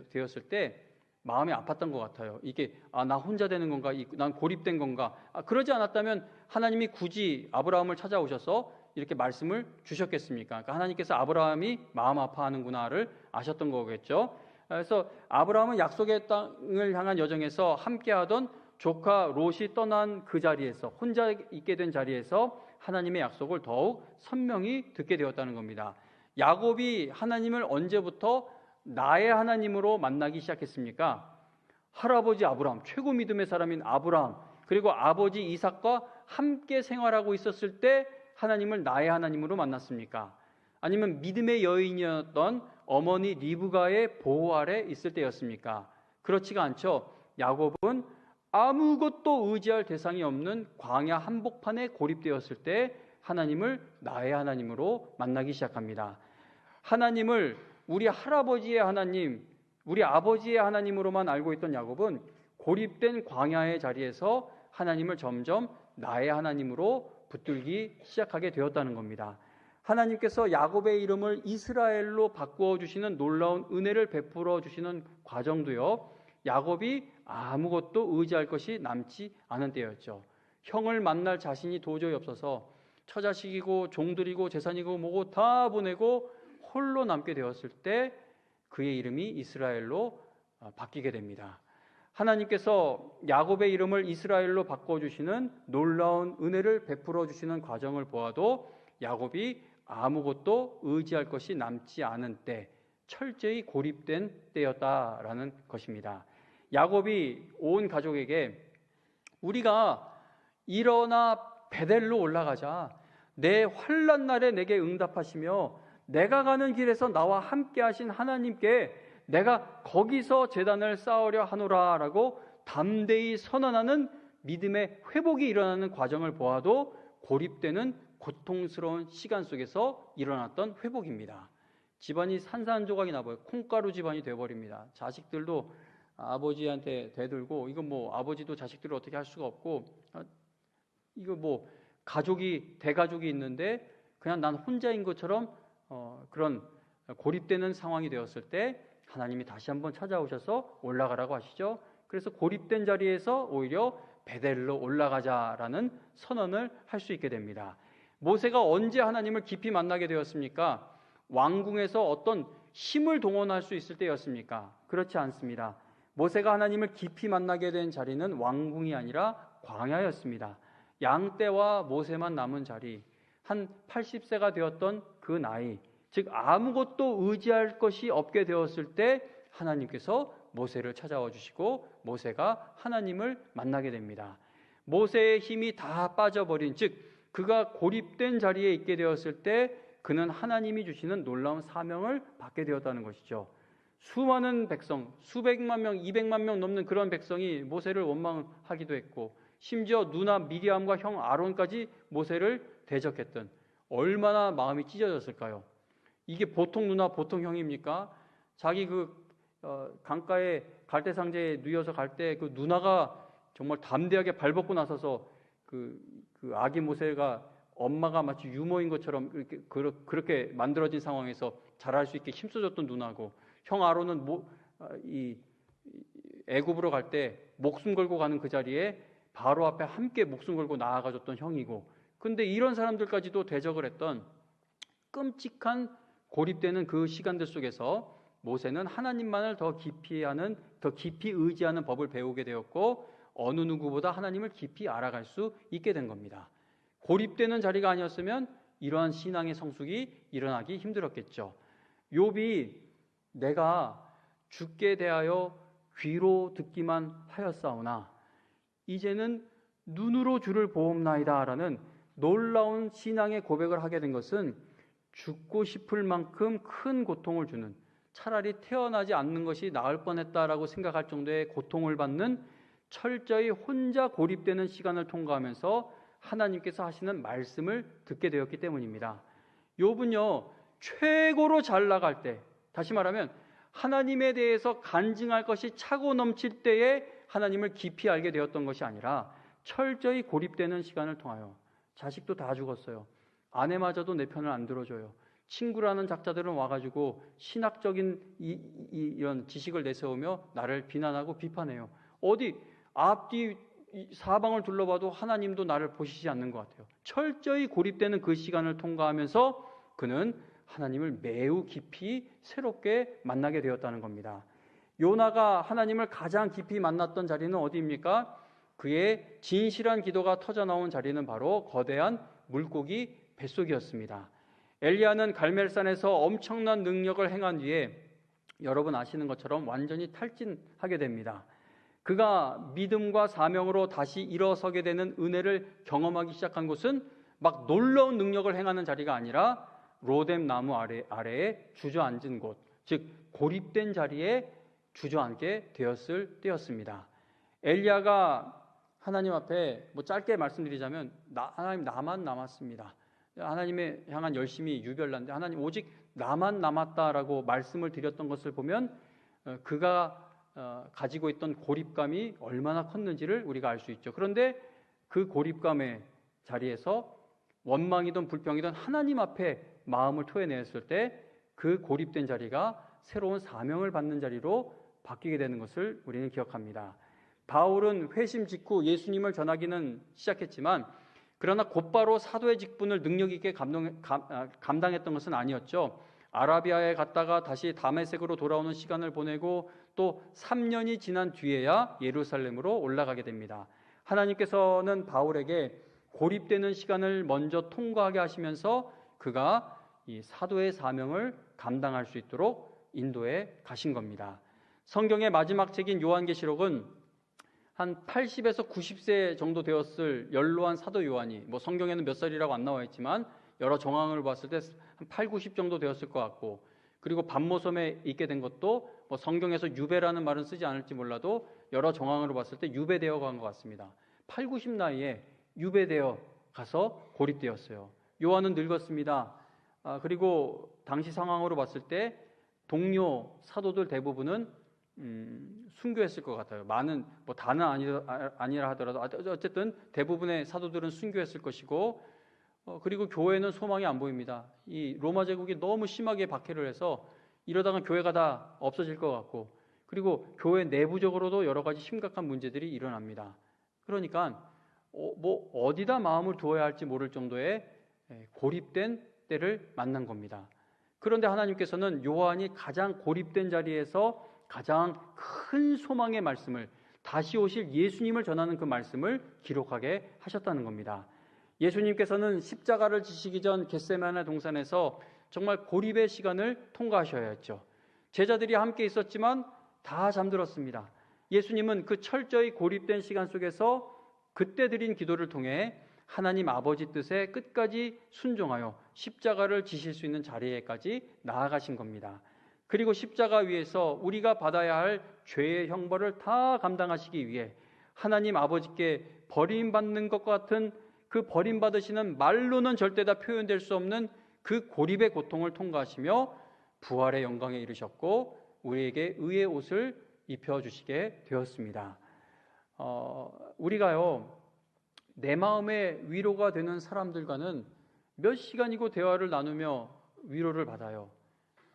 Speaker 1: 되었을 때 마음이 아팠던 것 같아요. 이게 나 혼자 되는 건가? 난 고립된 건가? 그러지 않았다면 하나님이 굳이 아브라함을 찾아오셔서 이렇게 말씀을 주셨겠습니까? 그러니까 하나님께서 아브라함이 마음 아파하는구나를 아셨던 거겠죠. 그래서 아브라함은 약속의 땅을 향한 여정에서 함께하던 조카 롯이 떠난 그 자리에서, 혼자 있게 된 자리에서 하나님의 약속을 더욱 선명히 듣게 되었다는 겁니다. 야곱이 하나님을 언제부터 나의 하나님으로 만나기 시작했습니까? 할아버지 아브라함, 최고 믿음의 사람인 아브라함, 그리고 아버지 이삭과 함께 생활하고 있었을 때 하나님을 나의 하나님으로 만났습니까? 아니면 믿음의 여인이었던 어머니 리브가의 보호 아래 있을 때였습니까? 그렇지가 않죠. 야곱은 아무것도 의지할 대상이 없는 광야 한복판에 고립되었을 때 하나님을 나의 하나님으로 만나기 시작합니다. 하나님을 우리 할아버지의 하나님, 우리 아버지의 하나님으로만 알고 있던 야곱은 고립된 광야의 자리에서 하나님을 점점 나의 하나님으로 붙들기 시작하게 되었다는 겁니다. 하나님께서 야곱의 이름을 이스라엘로 바꾸어 주시는 놀라운 은혜를 베풀어 주시는 과정도요, 야곱이 아무것도 의지할 것이 남지 않은 때였죠. 형을 만날 자신이 도저히 없어서 처자식이고 종들이고 재산이고 뭐고 다 보내고 홀로 남게 되었을 때 그의 이름이 이스라엘로 바뀌게 됩니다. 하나님께서 야곱의 이름을 이스라엘로 바꿔주시는 놀라운 은혜를 베풀어 주시는 과정을 보아도 야곱이 아무것도 의지할 것이 남지 않은 때, 철저히 고립된 때였다라는 것입니다. 야곱이 온 가족에게 우리가 일어나 베델로 올라가자, 내 환난 날에 내게 응답하시며 내가 가는 길에서 나와 함께 하신 하나님께 내가 거기서 제단을 쌓으려 하노라라고 담대히 선언하는 믿음의 회복이 일어나는 과정을 보아도 고립되는 고통스러운 시간 속에서 일어났던 회복입니다. 집안이 산산조각이 나버려요. 콩가루 집안이 되어버립니다. 자식들도 아버지한테 대들고, 이거 뭐 아버지도 자식들을 어떻게 할 수가 없고, 이거 뭐 가족이 대가족이 있는데 그냥 난 혼자인 것처럼 그런 고립되는 상황이 되었을 때 하나님이 다시 한번 찾아오셔서 올라가라고 하시죠. 그래서 고립된 자리에서 오히려 베델로 올라가자라는 선언을 할 수 있게 됩니다. 모세가 언제 하나님을 깊이 만나게 되었습니까? 왕궁에서 어떤 힘을 동원할 수 있을 때였습니까? 그렇지 않습니다. 모세가 하나님을 깊이 만나게 된 자리는 왕궁이 아니라 광야였습니다. 양떼와 모세만 남은 자리, 한 80세가 되었던 그 나이, 즉 아무것도 의지할 것이 없게 되었을 때 하나님께서 모세를 찾아와 주시고 모세가 하나님을 만나게 됩니다. 모세의 힘이 다 빠져버린, 즉 그가 고립된 자리에 있게 되었을 때 그는 하나님이 주시는 놀라운 사명을 받게 되었다는 것이죠. 수많은 백성, 수백만 명, 200만 명 넘는 그런 백성이 모세를 원망하기도 했고, 심지어 누나 미리암과 형 아론까지 모세를 대적했던, 얼마나 마음이 찢어졌을까요? 이게 보통 누나 보통 형입니까? 자기 강가에 갈대상자에 누워서 갈 때 그 누나가 정말 담대하게 발벗고 나서서 그 아기 모세가 엄마가 마치 유모인 것처럼 그렇게 만들어진 상황에서 자랄 수 있게 힘써줬던 누나고, 형 아론은 이 애굽으로 갈 때 목숨 걸고 가는 그 자리에 바로 앞에 함께 목숨 걸고 나아가줬던 형이고, 근데 이런 사람들까지도 대적을 했던 끔찍한 고립되는 그 시간들 속에서 모세는 하나님만을 더 깊이 의지하는 법을 배우게 되었고, 어느 누구보다 하나님을 깊이 알아갈 수 있게 된 겁니다. 고립되는 자리가 아니었으면 이러한 신앙의 성숙이 일어나기 힘들었겠죠. 욥이 내가 주께 대하여 귀로 듣기만 하였사오나 이제는 눈으로 주를 보옵나이다 라는 놀라운 신앙의 고백을 하게 된 것은 죽고 싶을 만큼 큰 고통을 주는, 차라리 태어나지 않는 것이 나을 뻔했다라고 생각할 정도의 고통을 받는 철저히 혼자 고립되는 시간을 통과하면서 하나님께서 하시는 말씀을 듣게 되었기 때문입니다. 욥은요, 최고로 잘 나갈 때, 다시 말하면 하나님에 대해서 간증할 것이 차고 넘칠 때에 하나님을 깊이 알게 되었던 것이 아니라 철저히 고립되는 시간을 통하여, 자식도 다 죽었어요. 아내마저도 내 편을 안 들어줘요. 친구라는 작자들은 와가지고 신학적인 이런 지식을 내세우며 나를 비난하고 비판해요. 어디 앞뒤 사방을 둘러봐도 하나님도 나를 보시지 않는 것 같아요. 철저히 고립되는 그 시간을 통과하면서 그는 하나님을 매우 깊이 새롭게 만나게 되었다는 겁니다. 요나가 하나님을 가장 깊이 만났던 자리는 어디입니까? 그의 진실한 기도가 터져나온 자리는 바로 거대한 물고기 뱃속이었습니다. 엘리야는 갈멜산에서 엄청난 능력을 행한 뒤에 여러분 아시는 것처럼 완전히 탈진하게 됩니다. 그가 믿음과 사명으로 다시 일어서게 되는 은혜를 경험하기 시작한 곳은 막 놀라운 능력을 행하는 자리가 아니라 로뎀 나무 아래에 주저앉은 곳, 즉 고립된 자리에 주저앉게 되었을 때였습니다. 엘리야가 하나님 앞에 뭐 짧게 말씀드리자면 하나님 나만 남았습니다. 하나님의 향한 열심이 유별난데 하나님 오직 나만 남았다라고 말씀을 드렸던 것을 보면 그가 가지고 있던 고립감이 얼마나 컸는지를 우리가 알 수 있죠. 그런데 그 고립감의 자리에서 원망이든 불평이든 하나님 앞에 마음을 토해냈을 때 그 고립된 자리가 새로운 사명을 받는 자리로 바뀌게 되는 것을 우리는 기억합니다. 바울은 회심 직후 예수님을 전하기는 시작했지만 그러나 곧바로 사도의 직분을 능력 있게 감당했던 것은 아니었죠. 아라비아에 갔다가 다시 다메섹으로 돌아오는 시간을 보내고 또 3년이 지난 뒤에야 예루살렘으로 올라가게 됩니다. 하나님께서는 바울에게 고립되는 시간을 먼저 통과하게 하시면서 그가 이 사도의 사명을 감당할 수 있도록 인도해 가신 겁니다. 성경의 마지막 책인 요한계시록은 한 80에서 90세 정도 되었을 연로한 사도 요한이, 뭐 성경에는 몇 살이라고 안 나와 있지만 여러 정황을 봤을 때 한 8, 90 정도 되었을 것 같고, 그리고 반모섬에 있게 된 것도 뭐 성경에서 유배라는 말은 쓰지 않을지 몰라도 여러 정황으로 봤을 때 유배되어 간 것 같습니다. 8, 90 나이에 유배되어 가서 고립되었어요. 요한은 늙었습니다. 그리고 당시 상황으로 봤을 때 동료 사도들 대부분은 순교했을 것 같아요. 많은 뭐 다는 아니라 하더라도 어쨌든 대부분의 사도들은 순교했을 것이고, 그리고 교회는 소망이 안 보입니다. 이 로마 제국이 너무 심하게 박해를 해서 이러다가 교회가 다 없어질 것 같고, 그리고 교회 내부적으로도 여러 가지 심각한 문제들이 일어납니다. 그러니까 뭐 어디다 마음을 두어야 할지 모를 정도의 고립된 때를 만난 겁니다. 그런데 하나님께서는 요한이 가장 고립된 자리에서 가장 큰 소망의 말씀을, 다시 오실 예수님을 전하는 그 말씀을 기록하게 하셨다는 겁니다. 예수님께서는 십자가를 지시기 전 겟세마네 동산에서 정말 고립의 시간을 통과하셔야 했죠. 제자들이 함께 있었지만 다 잠들었습니다. 예수님은 그 철저히 고립된 시간 속에서 그때 드린 기도를 통해 하나님 아버지 뜻에 끝까지 순종하여 십자가를 지실 수 있는 자리에까지 나아가신 겁니다. 그리고 십자가 위에서 우리가 받아야 할 죄의 형벌을 다 감당하시기 위해 하나님 아버지께 버림받는 것과 같은 그 버림받으시는 말로는 절대 다 표현될 수 없는 그 고립의 고통을 통과하시며 부활의 영광에 이르셨고 우리에게 의의 옷을 입혀주시게 되었습니다. 우리가요, 내 마음에 위로가 되는 사람들과는 몇 시간이고 대화를 나누며 위로를 받아요.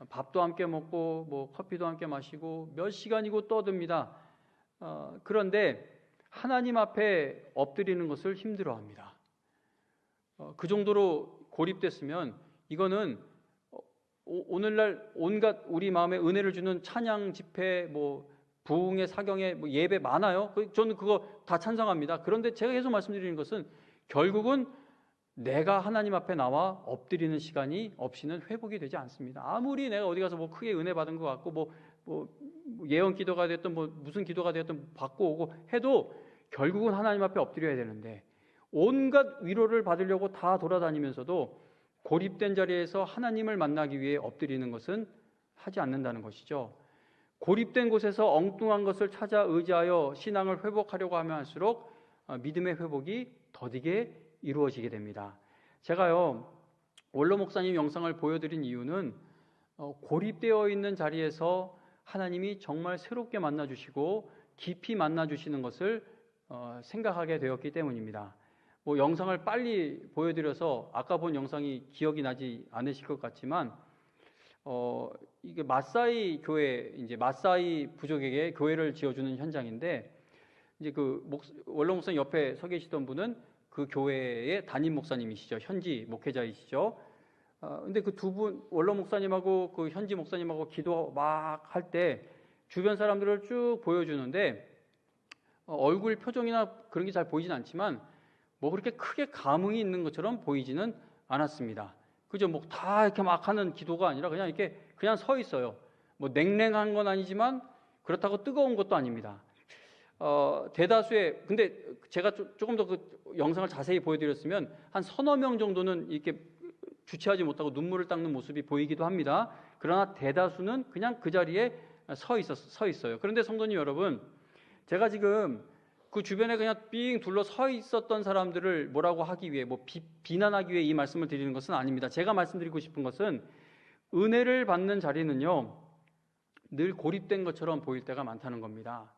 Speaker 1: 밥도 함께 먹고 뭐 커피도 함께 마시고 몇 시간이고 떠듭니다. 그런데 하나님 앞에 엎드리는 것을 힘들어합니다. 그 정도로 고립됐으면 이거는 오늘날 온갖 우리 마음에 은혜를 주는 찬양 집회, 뭐 부흥의 사경의 뭐 예배 많아요. 저는 그거 다 찬성합니다. 그런데 제가 계속 말씀드리는 것은 결국은 내가 하나님 앞에 나와 엎드리는 시간이 없이는 회복이 되지 않습니다. 아무리 내가 어디 가서 뭐 크게 은혜 받은 것 같고 뭐 예언 기도가 됐든 뭐 무슨 기도가 됐든 받고 오고 해도 결국은 하나님 앞에 엎드려야 되는데 온갖 위로를 받으려고 다 돌아다니면서도 고립된 자리에서 하나님을 만나기 위해 엎드리는 것은 하지 않는다는 것이죠. 고립된 곳에서 엉뚱한 것을 찾아 의지하여 신앙을 회복하려고 하면 할수록 믿음의 회복이 더디게 이루어지게 됩니다. 제가요, 원로 목사님 영상을 보여드린 이유는 고립되어 있는 자리에서 하나님이 정말 새롭게 만나주시고 깊이 만나주시는 것을 생각하게 되었기 때문입니다. 뭐 영상을 빨리 보여드려서 아까 본 영상이 기억이 나지 않으실 것 같지만 이게 마사이 교회, 이제 마사이 부족에게 교회를 지어주는 현장인데, 이제 그 원로 목사님 옆에 서 계시던 분은 그 교회의 담임 목사님이시죠. 현지 목회자이시죠. 근데 그 두 분, 원로 목사님하고 그 현지 목사님하고 기도 막 할 때 주변 사람들을 쭉 보여주는데 얼굴 표정이나 그런 게 잘 보이진 않지만 뭐 그렇게 크게 감흥이 있는 것처럼 보이지는 않았습니다. 그죠? 뭐 다 이렇게 막 하는 기도가 아니라 그냥 이렇게 그냥 서 있어요. 뭐 냉랭한 건 아니지만 그렇다고 뜨거운 것도 아닙니다. 대다수의, 근데 제가 조금 더 그 영상을 자세히 보여드렸으면 한 서너 명 정도는 이렇게 주체하지 못하고 눈물을 닦는 모습이 보이기도 합니다. 그러나 대다수는 그냥 그 자리에 서 있어요. 그런데 성도님 여러분, 제가 지금 그 주변에 그냥 삥 둘러 서 있었던 사람들을 뭐라고 하기 위해, 비난하기 위해 이 말씀을 드리는 것은 아닙니다. 제가 말씀드리고 싶은 것은 은혜를 받는 자리는요, 늘 고립된 것처럼 보일 때가 많다는 겁니다.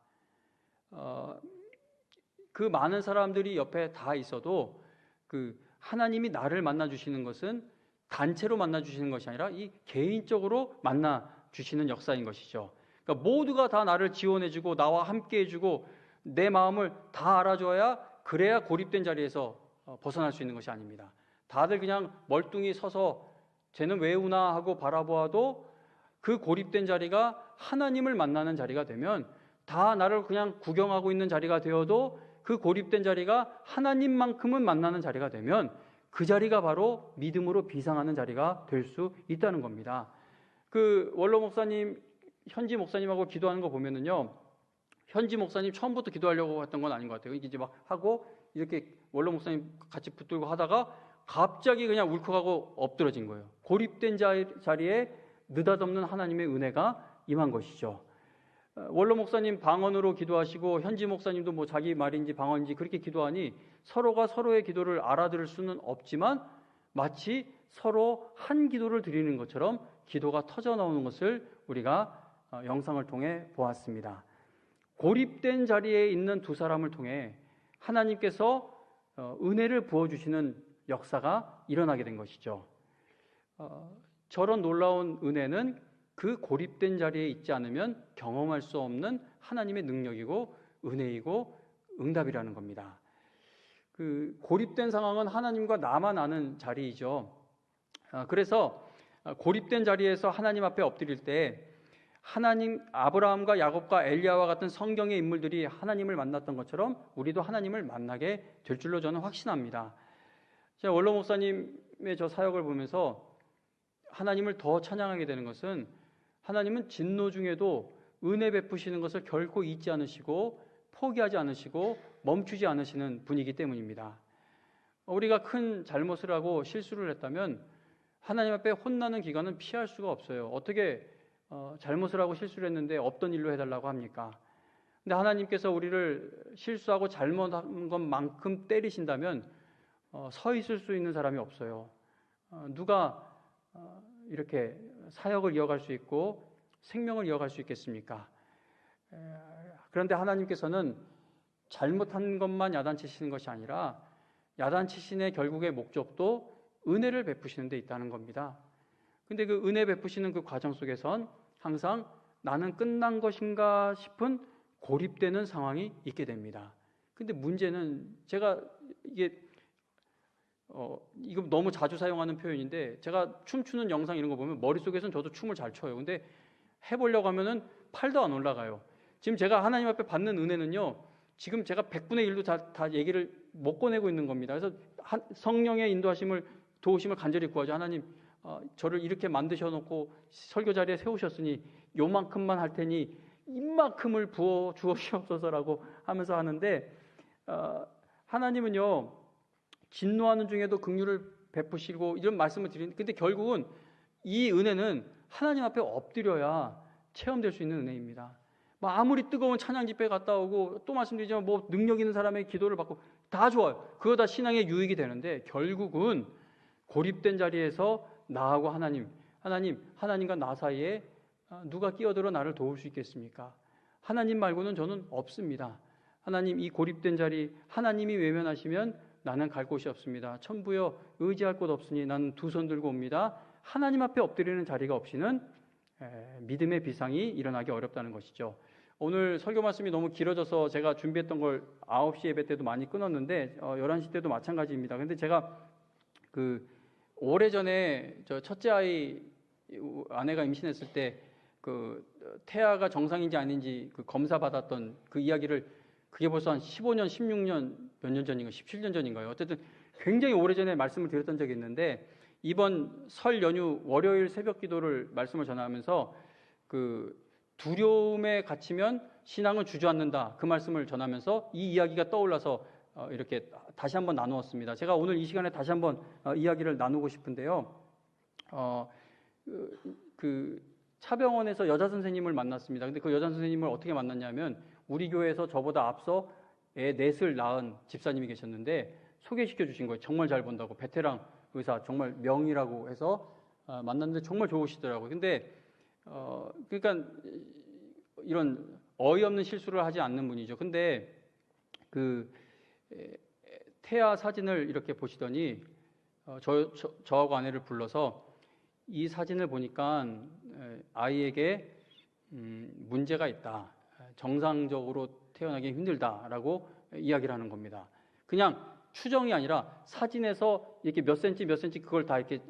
Speaker 1: 그 많은 사람들이 옆에 다 있어도 그 하나님이 나를 만나 주시는 것은 단체로 만나 주시는 것이 아니라 이 개인적으로 만나 주시는 역사인 것이죠. 그러니까 모두가 다 나를 지원해주고 나와 함께해주고 내 마음을 다 알아줘야, 그래야 고립된 자리에서 벗어날 수 있는 것이 아닙니다. 다들 그냥 멀뚱히 서서 쟤는 왜 우나 하고 바라보아도 그 고립된 자리가 하나님을 만나는 자리가 되면, 다 나를 그냥 구경하고 있는 자리가 되어도 그 고립된 자리가 하나님만큼은 만나는 자리가 되면 그 자리가 바로 믿음으로 비상하는 자리가 될 수 있다는 겁니다. 그 원로 목사님, 현지 목사님하고 기도하는 거 보면은요, 현지 목사님 처음부터 기도하려고 했던 건 아닌 것 같아요. 이제 막 하고 이렇게 원로 목사님 같이 붙들고 하다가 갑자기 그냥 울컥하고 엎드러진 거예요. 고립된 자리에 느닷없는 하나님의 은혜가 임한 것이죠. 원로 목사님 방언으로 기도하시고 현지 목사님도 뭐 자기 말인지 방언인지 그렇게 기도하니 서로가 서로의 기도를 알아들을 수는 없지만 마치 서로 한 기도를 드리는 것처럼 기도가 터져 나오는 것을 우리가 영상을 통해 보았습니다. 고립된 자리에 있는 두 사람을 통해 하나님께서 은혜를 부어주시는 역사가 일어나게 된 것이죠. 저런 놀라운 은혜는 그 고립된 자리에 있지 않으면 경험할 수 없는 하나님의 능력이고 은혜이고 응답이라는 겁니다. 그 고립된 상황은 하나님과 나만 아는 자리이죠. 그래서 고립된 자리에서 하나님 앞에 엎드릴 때 하나님, 아브라함과 야곱과 엘리야와 같은 성경의 인물들이 하나님을 만났던 것처럼 우리도 하나님을 만나게 될 줄로 저는 확신합니다. 제가 원로 목사님의 저 사역을 보면서 하나님을 더 찬양하게 되는 것은, 하나님은 진노 중에도 은혜 베푸시는 것을 결코 잊지 않으시고 포기하지 않으시고 멈추지 않으시는 분이기 때문입니다. 우리가 큰 잘못을 하고 실수를 했다면 하나님 앞에 혼나는 기간은 피할 수가 없어요. 어떻게 잘못을 하고 실수를 했는데 없던 일로 해달라고 합니까? 근데 하나님께서 우리를 실수하고 잘못한 것만큼 때리신다면 서 있을 수 있는 사람이 없어요. 누가 이렇게 사역을 이어갈 수 있고 생명을 이어갈 수 있겠습니까? 그런데 하나님께서는 잘못한 것만 야단치시는 것이 아니라 야단치신의 결국의 목적도 은혜를 베푸시는 데 있다는 겁니다. 근데 그 은혜 베푸시는 그 과정 속에선 항상 나는 끝난 것인가 싶은 고립되는 상황이 있게 됩니다. 근데 문제는, 제가 이거 너무 자주 사용하는 표현인데, 제가 춤추는 영상 이런 거 보면 머릿속에서는 저도 춤을 잘 춰요. 근데 해보려고 하면은 팔도 안 올라가요. 지금 제가 하나님 앞에 받는 은혜는요, 지금 제가 100분의 1도 다 얘기를 못 꺼내고 있는 겁니다. 그래서 성령의 인도하심을, 도우심을 간절히 구하죠. 하나님, 저를 이렇게 만드셔 놓고 설교 자리에 세우셨으니 요만큼만 할 테니 이만큼을 부어 주옵소서라고 하면서 하는데, 하나님은요 진노하는 중에도 긍휼을 베푸시고 이런 말씀을 드리는데, 근데 결국은 이 은혜는 하나님 앞에 엎드려야 체험될 수 있는 은혜입니다. 아무리 뜨거운 찬양 집회 갔다 오고, 또 말씀드리지만 뭐 능력 있는 사람의 기도를 받고 다 좋아요. 그거 다 신앙의 유익이 되는데, 결국은 고립된 자리에서 나하고 하나님과 나 사이에 누가 끼어들어 나를 도울 수 있겠습니까? 하나님 말고는 저는 없습니다. 하나님, 이 고립된 자리 하나님이 외면하시면 나는 갈 곳이 없습니다. 천부여 의지할 곳 없으니 나는 두 손 들고 옵니다. 하나님 앞에 엎드리는 자리가 없이는 믿음의 비상이 일어나기 어렵다는 것이죠. 오늘 설교 말씀이 너무 길어져서 제가 준비했던 걸 9시 예배 때도 많이 끊었는데 11시 때도 마찬가지입니다. 근데 제가 오래전에 저 첫째 아이 아내가 임신했을 때 태아가 정상인지 아닌지 검사 받았던 그 이야기를, 그게 벌써 한 15년, 16년 몇 년 전인가, 17년 전인가요? 어쨌든 굉장히 오래전에 말씀을 드렸던 적이 있는데, 이번 설 연휴 월요일 새벽 기도를 말씀을 전하면서 두려움에 갇히면 신앙은 주저앉는다, 그 말씀을 전하면서 이 이야기가 떠올라서 이렇게 다시 한번 나누었습니다. 제가 오늘 이 시간에 다시 한번 이야기를 나누고 싶은데요. 그 차병원에서 여자 선생님을 만났습니다. 근데 그 여자 선생님을 어떻게 만났냐면 우리 교회에서 저보다 앞서 애 넷을 낳은 집사님이 계셨는데 소개시켜 주신 거예요. 정말 잘 본다고, 베테랑 의사, 정말 명의라고 해서 만났는데 정말 좋으시더라고요. 근데 그러니까 이런 어이없는 실수를 하지 않는 분이죠. 근데 그 태아 사진을 이렇게 보시더니 저하고 아내를 불러서 이 사진을 보니까 아이에게 문제가 있다, 정상적으로 태어나기 힘들다라고 이야기를 하는 겁니다. 그냥 추정이 아니라 사진에서 이렇게 몇 센치 그걸 다 이렇게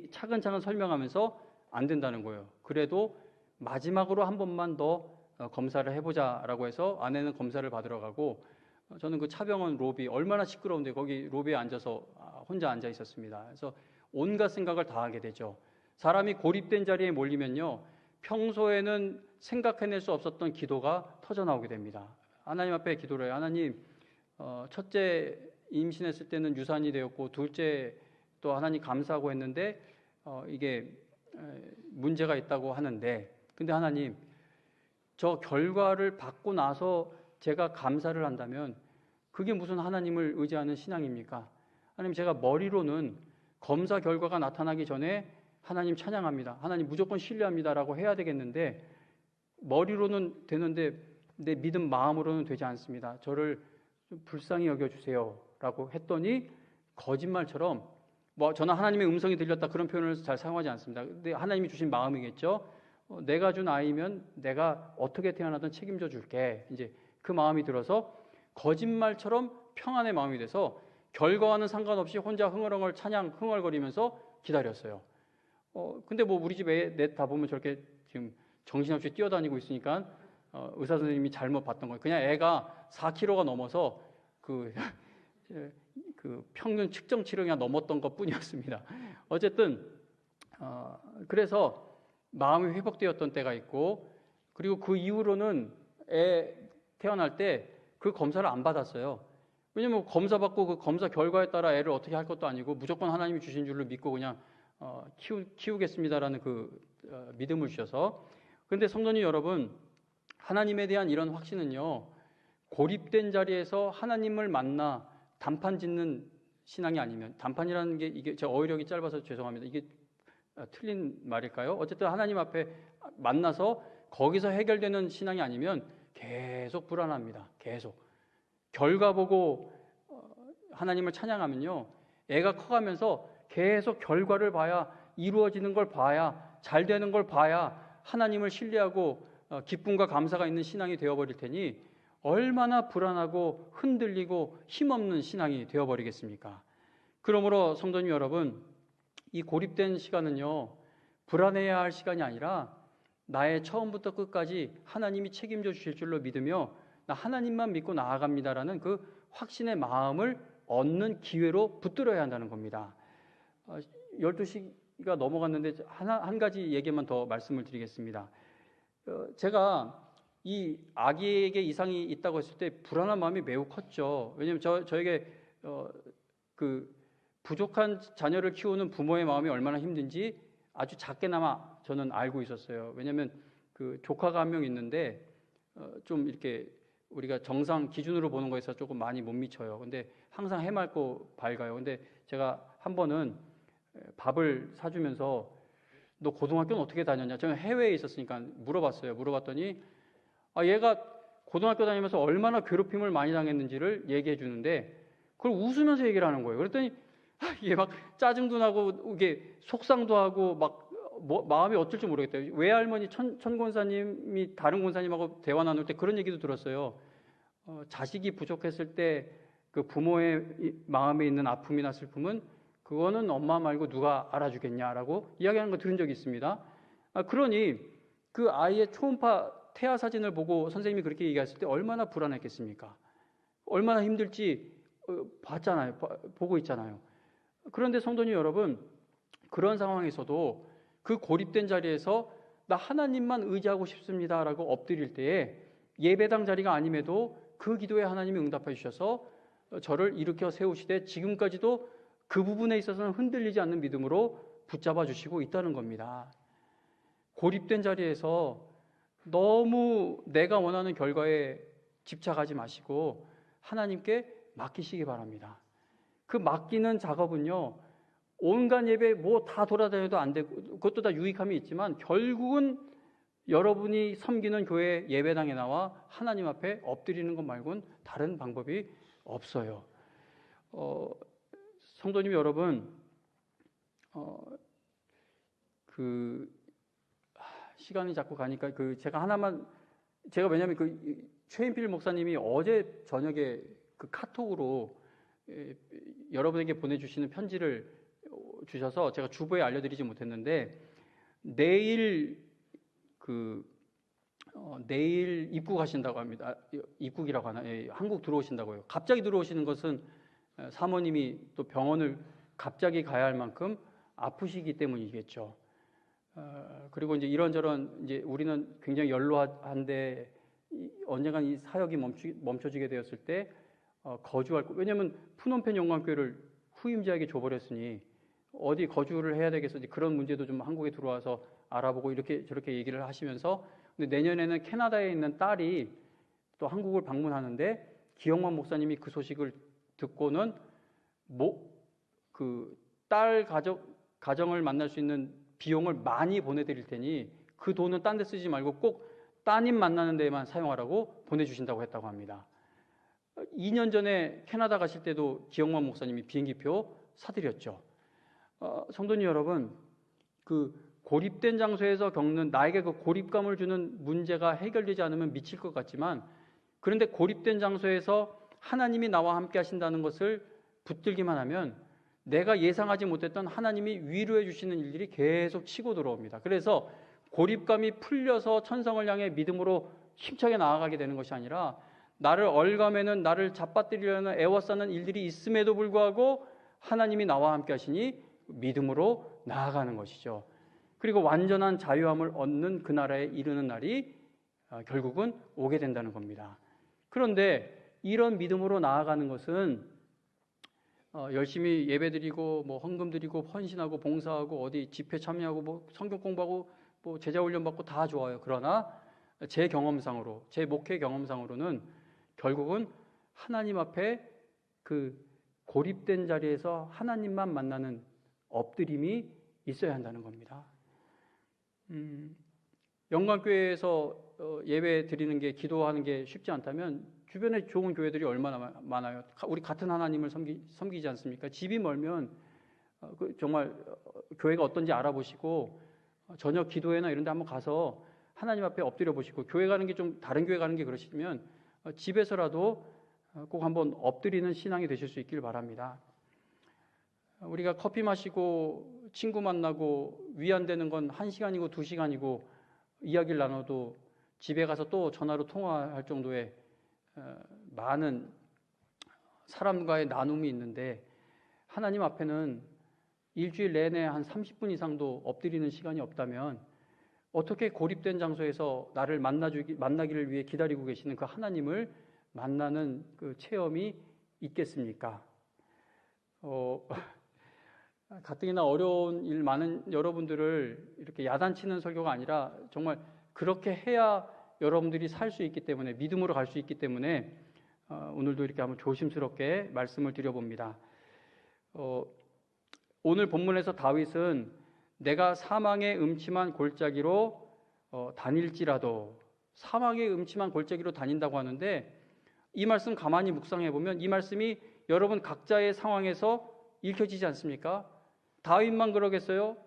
Speaker 1: 차근차근 설명하면서 안 된다는 거예요. 그래도 마지막으로 한 번만 더 검사를 해보자라고 해서 아내는 검사를 받으러 가고 저는 그 차병원 로비, 얼마나 시끄러운데 거기 로비에 앉아서 혼자 앉아 있었습니다. 그래서 온갖 생각을 다 하게 되죠. 사람이 고립된 자리에 몰리면요, 평소에는 생각해낼 수 없었던 기도가 터져나오게 됩니다. 하나님 앞에 기도를 해요. 하나님, 첫째 임신했을 때는 유산이 되었고 둘째 또 하나님 감사하고 했는데 이게 문제가 있다고 하는데, 근데 하나님, 저 결과를 받고 나서 제가 감사를 한다면 그게 무슨 하나님을 의지하는 신앙입니까? 하나님, 제가 머리로는 검사 결과가 나타나기 전에 하나님 찬양합니다, 하나님 무조건 신뢰합니다라고 해야 되겠는데 머리로는 되는데 내 믿음 마음으로는 되지 않습니다. 저를 좀 불쌍히 여겨주세요 라고 했더니 거짓말처럼, 저는 하나님의 음성이 들렸다 그런 표현을 잘 사용하지 않습니다. 근데 하나님이 주신 마음이겠죠. 내가 준 아이면 내가 어떻게 태어나든 책임져 줄게, 이제 그 마음이 들어서 거짓말처럼 평안의 마음이 돼서 결과와는 상관없이 혼자 흥얼거리면서 기다렸어요. 근데 우리 집 애 넷 다 보면 저렇게 지금 정신없이 뛰어다니고 있으니까 의사 선생님이 잘못 봤던 거예요. 그냥 애가 4kg가 넘어서 그 평균 측정치를 그냥 넘었던 것 뿐이었습니다. 어쨌든 그래서 마음이 회복되었던 때가 있고, 그리고 그 이후로는 애 태어날 때 그 검사를 안 받았어요. 왜냐면 검사 받고 그 검사 결과에 따라 애를 어떻게 할 것도 아니고 무조건 하나님이 주신 줄로 믿고 그냥 키우겠습니다라는 그 믿음을 주셔서. 그런데 성도님 여러분, 하나님에 대한 이런 확신은요, 고립된 자리에서 하나님을 만나 단판 짓는 신앙이 아니면, 단판이라는 게 이게 제 어휘력이 짧아서 죄송합니다. 이게 틀린 말일까요? 어쨌든 하나님 앞에 만나서 거기서 해결되는 신앙이 아니면 계속 불안합니다. 계속 결과 보고 하나님을 찬양하면요, 애가 커가면서 계속 결과를 봐야, 이루어지는 걸 봐야, 잘 되는 걸 봐야 하나님을 신뢰하고 기쁨과 감사가 있는 신앙이 되어버릴 테니 얼마나 불안하고 흔들리고 힘없는 신앙이 되어버리겠습니까? 그러므로 성도님 여러분, 이 고립된 시간은요, 불안해야 할 시간이 아니라 나의 처음부터 끝까지 하나님이 책임져 주실 줄로 믿으며 나 하나님만 믿고 나아갑니다라는 그 확신의 마음을 얻는 기회로 붙들어야 한다는 겁니다. 12시가 넘어갔는데 한 가지 얘기만 더 말씀을 드리겠습니다. 제가 이 아기에게 이상이 있다고 했을 때 불안한 마음이 매우 컸죠. 왜냐하면 저에게 그 부족한 자녀를 키우는 부모의 마음이 얼마나 힘든지 아주 작게나마 저는 알고 있었어요. 왜냐하면 그 조카가 한 명 있는데 좀 이렇게 우리가 정상 기준으로 보는 거에서 조금 많이 못 미쳐요. 근데 항상 해맑고 밝아요. 근데 제가 한 번은 밥을 사주면서 너 고등학교는 어떻게 다녔냐? 저는 해외에 있었으니까 물어봤어요. 물어봤더니 얘가 고등학교 다니면서 얼마나 괴롭힘을 많이 당했는지를 얘기해 주는데 그걸 웃으면서 얘기를 하는 거예요. 그랬더니 이게 막 짜증도 나고 이게 속상도 하고 막 마음이 어쩔 줄 모르겠대요. 외할머니 천 권사님이 다른 권사님하고 대화 나눌 때 그런 얘기도 들었어요. 자식이 부족했을 때 그 부모의 마음에 있는 아픔이나 슬픔은 그거는 엄마 말고 누가 알아주겠냐라고 이야기하는 거 들은 적이 있습니다. 그러니 그 아이의 초음파 태아 사진을 보고 선생님이 그렇게 얘기했을 때 얼마나 불안했겠습니까? 얼마나 힘들지 봤잖아요. 보고 있잖아요. 그런데 성도님 여러분, 그런 상황에서도 그 고립된 자리에서 나 하나님만 의지하고 싶습니다라고 엎드릴 때에 예배당 자리가 아님에도 그 기도에 하나님이 응답해 주셔서 저를 일으켜 세우시되 지금까지도 그 부분에 있어서는 흔들리지 않는 믿음으로 붙잡아 주시고 있다는 겁니다. 고립된 자리에서 너무 내가 원하는 결과에 집착하지 마시고 하나님께 맡기시기 바랍니다. 그 맡기는 작업은요, 온갖 예배 뭐 다 돌아다녀도 안 되고 그것도 다 유익함이 있지만 결국은 여러분이 섬기는 교회 예배당에 나와 하나님 앞에 엎드리는 것 말고는 다른 방법이 없어요. 성도님 여러분, 시간이 자꾸 가니까 제가 왜냐하면 최인필 목사님이 어제 저녁에 그 카톡으로 여러분에게 보내주시는 편지를 주셔서 제가 주보에 알려드리지 못했는데 내일 입국하신다고 합니다. 입국이라고 하나? 예, 한국 들어오신다고요. 갑자기 들어오시는 것은 사모님이 또 병원을 갑자기 가야 할 만큼 아프시기 때문이겠죠. 그리고 이제 이런저런 이제 우리는 굉장히 연로한데 언젠간 이 사역이 멈춰지게 되었을 때 거주할 왜냐하면 푸놈펜 영광교회를 후임자에게 줘버렸으니 어디 거주를 해야 되겠어. 그런 문제도 좀 한국에 들어와서 알아보고 이렇게 저렇게 얘기를 하시면서 근데 내년에는 캐나다에 있는 딸이 또 한국을 방문하는데 기영만 목사님이 그 소식을 듣고는 딸 가정을 만날 수 있는 비용을 많이 보내드릴 테니 그 돈은 딴 데 쓰지 말고 꼭 따님 만나는 데에만 사용하라고 보내주신다고 했다고 합니다. 2년 전에 캐나다 가실 때도 기영만 목사님이 비행기표 사드렸죠. 성도님 여러분, 그 고립된 장소에서 겪는 나에게 그 고립감을 주는 문제가 해결되지 않으면 미칠 것 같지만 그런데 고립된 장소에서 하나님이 나와 함께 하신다는 것을 붙들기만 하면 내가 예상하지 못했던 하나님이 위로해 주시는 일들이 계속 치고 들어옵니다. 그래서 고립감이 풀려서 천성을 향해 믿음으로 힘차게 나아가게 되는 것이 아니라 나를 얼감매는 나를 잡아뜨리려는 애워싸는 일들이 있음에도 불구하고 하나님이 나와 함께 하시니 믿음으로 나아가는 것이죠. 그리고 완전한 자유함을 얻는 그 나라에 이르는 날이 결국은 오게 된다는 겁니다. 그런데 이런 믿음으로 나아가는 것은 열심히 예배드리고 뭐 헌금 드리고 헌신하고 봉사하고 어디 집회 참여하고 뭐 성경 공부하고 뭐 제자 훈련 받고 다 좋아요. 그러나 제 경험상으로 제 목회 경험상으로는 결국은 하나님 앞에 그 고립된 자리에서 하나님만 만나는 엎드림이 있어야 한다는 겁니다. 영광교회에서 예배 드리는 게 기도하는 게 쉽지 않다면 주변에 좋은 교회들이 얼마나 많아요. 우리 같은 하나님을 섬기지 않습니까? 집이 멀면 정말 교회가 어떤지 알아보시고 저녁 기도회나 이런 데 한번 가서 하나님 앞에 엎드려 보시고 교회 가는 게 좀 다른 교회 가는 게 그러시면 집에서라도 꼭 한번 엎드리는 신앙이 되실 수 있길 바랍니다. 우리가 커피 마시고 친구 만나고 위안되는 건 1시간이고 2시간이고 이야기를 나눠도 집에 가서 또 전화로 통화할 정도의 많은 사람과의 나눔이 있는데 하나님 앞에는 일주일 내내 한 30분 이상도 엎드리는 시간이 없다면 어떻게 고립된 장소에서 나를 만나기를 위해 기다리고 계시는 그 하나님을 만나는 그 체험이 있겠습니까? 가뜩이나 어려운 일 많은 여러분들을 이렇게 야단치는 설교가 아니라 정말 그렇게 해야 여러분들이 살 수 있기 때문에 믿음으로 갈 수 있기 때문에 오늘도 이렇게 한번 조심스럽게 말씀을 드려봅니다. 오늘 본문에서 다윗은 내가 사망의 음침한 골짜기로 다닐지라도 사망의 음침한 골짜기로 다닌다고 하는데 이 말씀 가만히 묵상해 보면 이 말씀이 여러분 각자의 상황에서 읽혀지지 않습니까? 다윗만 그러겠어요?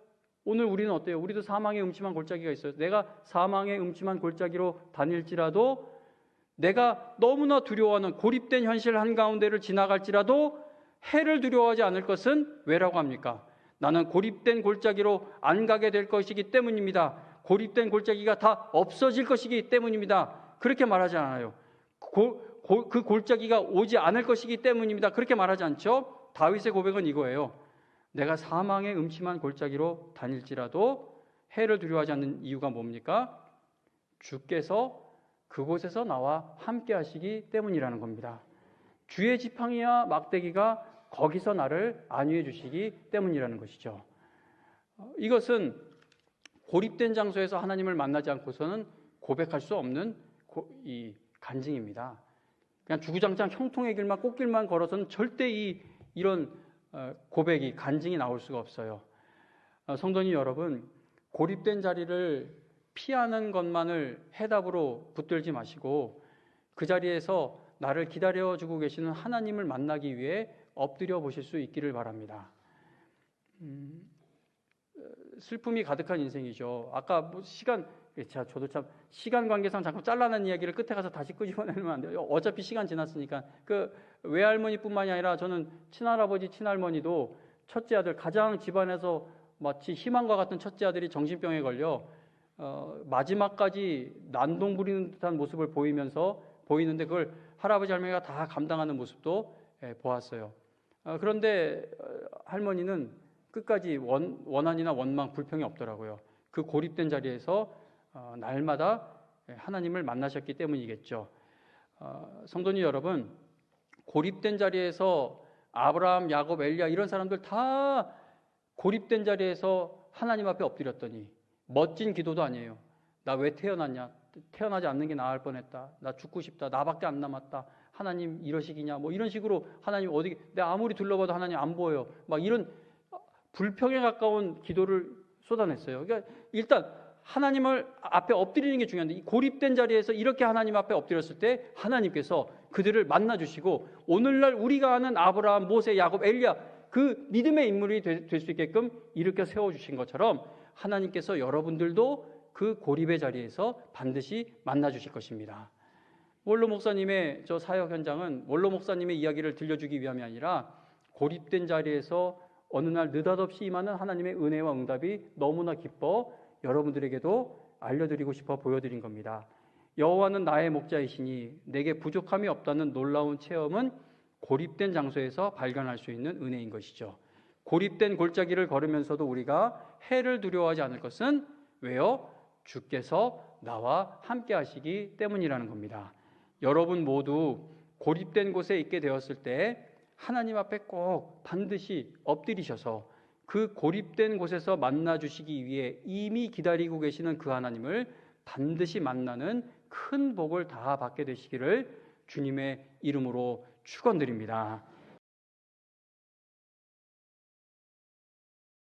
Speaker 1: 오늘 우리는 어때요? 우리도 사망의 음침한 골짜기가 있어요. 내가 사망의 음침한 골짜기로 다닐지라도 내가 너무나 두려워하는 고립된 현실 한가운데를 지나갈지라도 해를 두려워하지 않을 것은 왜라고 합니까? 나는 고립된 골짜기로 안 가게 될 것이기 때문입니다. 고립된 골짜기가 다 없어질 것이기 때문입니다. 그렇게 말하지 않아요. 그 골짜기가 오지 않을 것이기 때문입니다. 그렇게 말하지 않죠? 다윗의 고백은 이거예요. 내가 사망의 음침한 골짜기로 다닐지라도 해를 두려워하지 않는 이유가 뭡니까? 주께서 그곳에서 나와 함께 하시기 때문이라는 겁니다. 주의 지팡이와 막대기가 거기서 나를 안위해 주시기 때문이라는 것이죠. 이것은 고립된 장소에서 하나님을 만나지 않고서는 고백할 수 없는 이 간증입니다. 그냥 주구장창 형통의 길만 꽃길만 걸어서는 절대 이런 고백이 간증이 나올 수가 없어요. 성도님 여러분, 고립된 자리를 피하는 것만을 해답으로 붙들지 마시고 그 자리에서 나를 기다려주고 계시는 하나님을 만나기 위해 엎드려 보실 수 있기를 바랍니다. 슬픔이 가득한 인생이죠. 아까 뭐 저도 참 시간 관계상 자꾸 잘라낸 이야기를 끝에 가서 다시 끄집어내면 안 돼요. 어차피 시간 지났으니까. 그 외할머니뿐만이 아니라 저는 친할아버지, 친할머니도 첫째 아들, 가장 집안에서 마치 희망과 같은 첫째 아들이 정신병에 걸려 마지막까지 난동 부리는 듯한 모습을 보이는데 그걸 할아버지 할머니가 다 감당하는 모습도 보았어요. 그런데 할머니는 끝까지 원한이나 원망, 불평이 없더라고요. 그 고립된 자리에서 날마다 하나님을 만나셨기 때문이겠죠. 성도님 여러분, 고립된 자리에서 아브라함, 야곱, 엘리야 이런 사람들 다 고립된 자리에서 하나님 앞에 엎드렸더니 멋진 기도도 아니에요. 나 왜 태어났냐? 태어나지 않는 게 나을 뻔했다. 나 죽고 싶다. 나밖에 안 남았다. 하나님 이러시기냐? 뭐 이런 식으로 하나님 내가 아무리 둘러봐도 하나님 안 보여요. 막 이런 불평에 가까운 기도를 쏟아냈어요. 그러니까 일단 하나님을 앞에 엎드리는 게 중요한데 이 고립된 자리에서 이렇게 하나님 앞에 엎드렸을 때 하나님께서 그들을 만나주시고 오늘날 우리가 아는 아브라함, 모세, 야곱, 엘리야 그 믿음의 인물이 될 수 있게끔 일으켜 세워주신 것처럼 하나님께서 여러분들도 그 고립의 자리에서 반드시 만나주실 것입니다. 원로 목사님의 저 사역 현장은 원로 목사님의 이야기를 들려주기 위함이 아니라 고립된 자리에서 어느 날 느닷없이 임하는 하나님의 은혜와 응답이 너무나 기뻐 여러분들에게도 알려드리고 싶어 보여드린 겁니다. 여호와는 나의 목자이시니 내게 부족함이 없다는 놀라운 체험은 고립된 장소에서 발견할 수 있는 은혜인 것이죠. 고립된 골짜기를 걸으면서도 우리가 해를 두려워하지 않을 것은 왜요? 주께서 나와 함께 하시기 때문이라는 겁니다. 여러분 모두 고립된 곳에 있게 되었을 때 하나님 앞에 꼭 반드시 엎드리셔서 그 고립된 곳에서 만나주시기 위해 이미 기다리고 계시는 그 하나님을 반드시 만나는 큰 복을 다 받게 되시기를 주님의 이름으로 축원드립니다.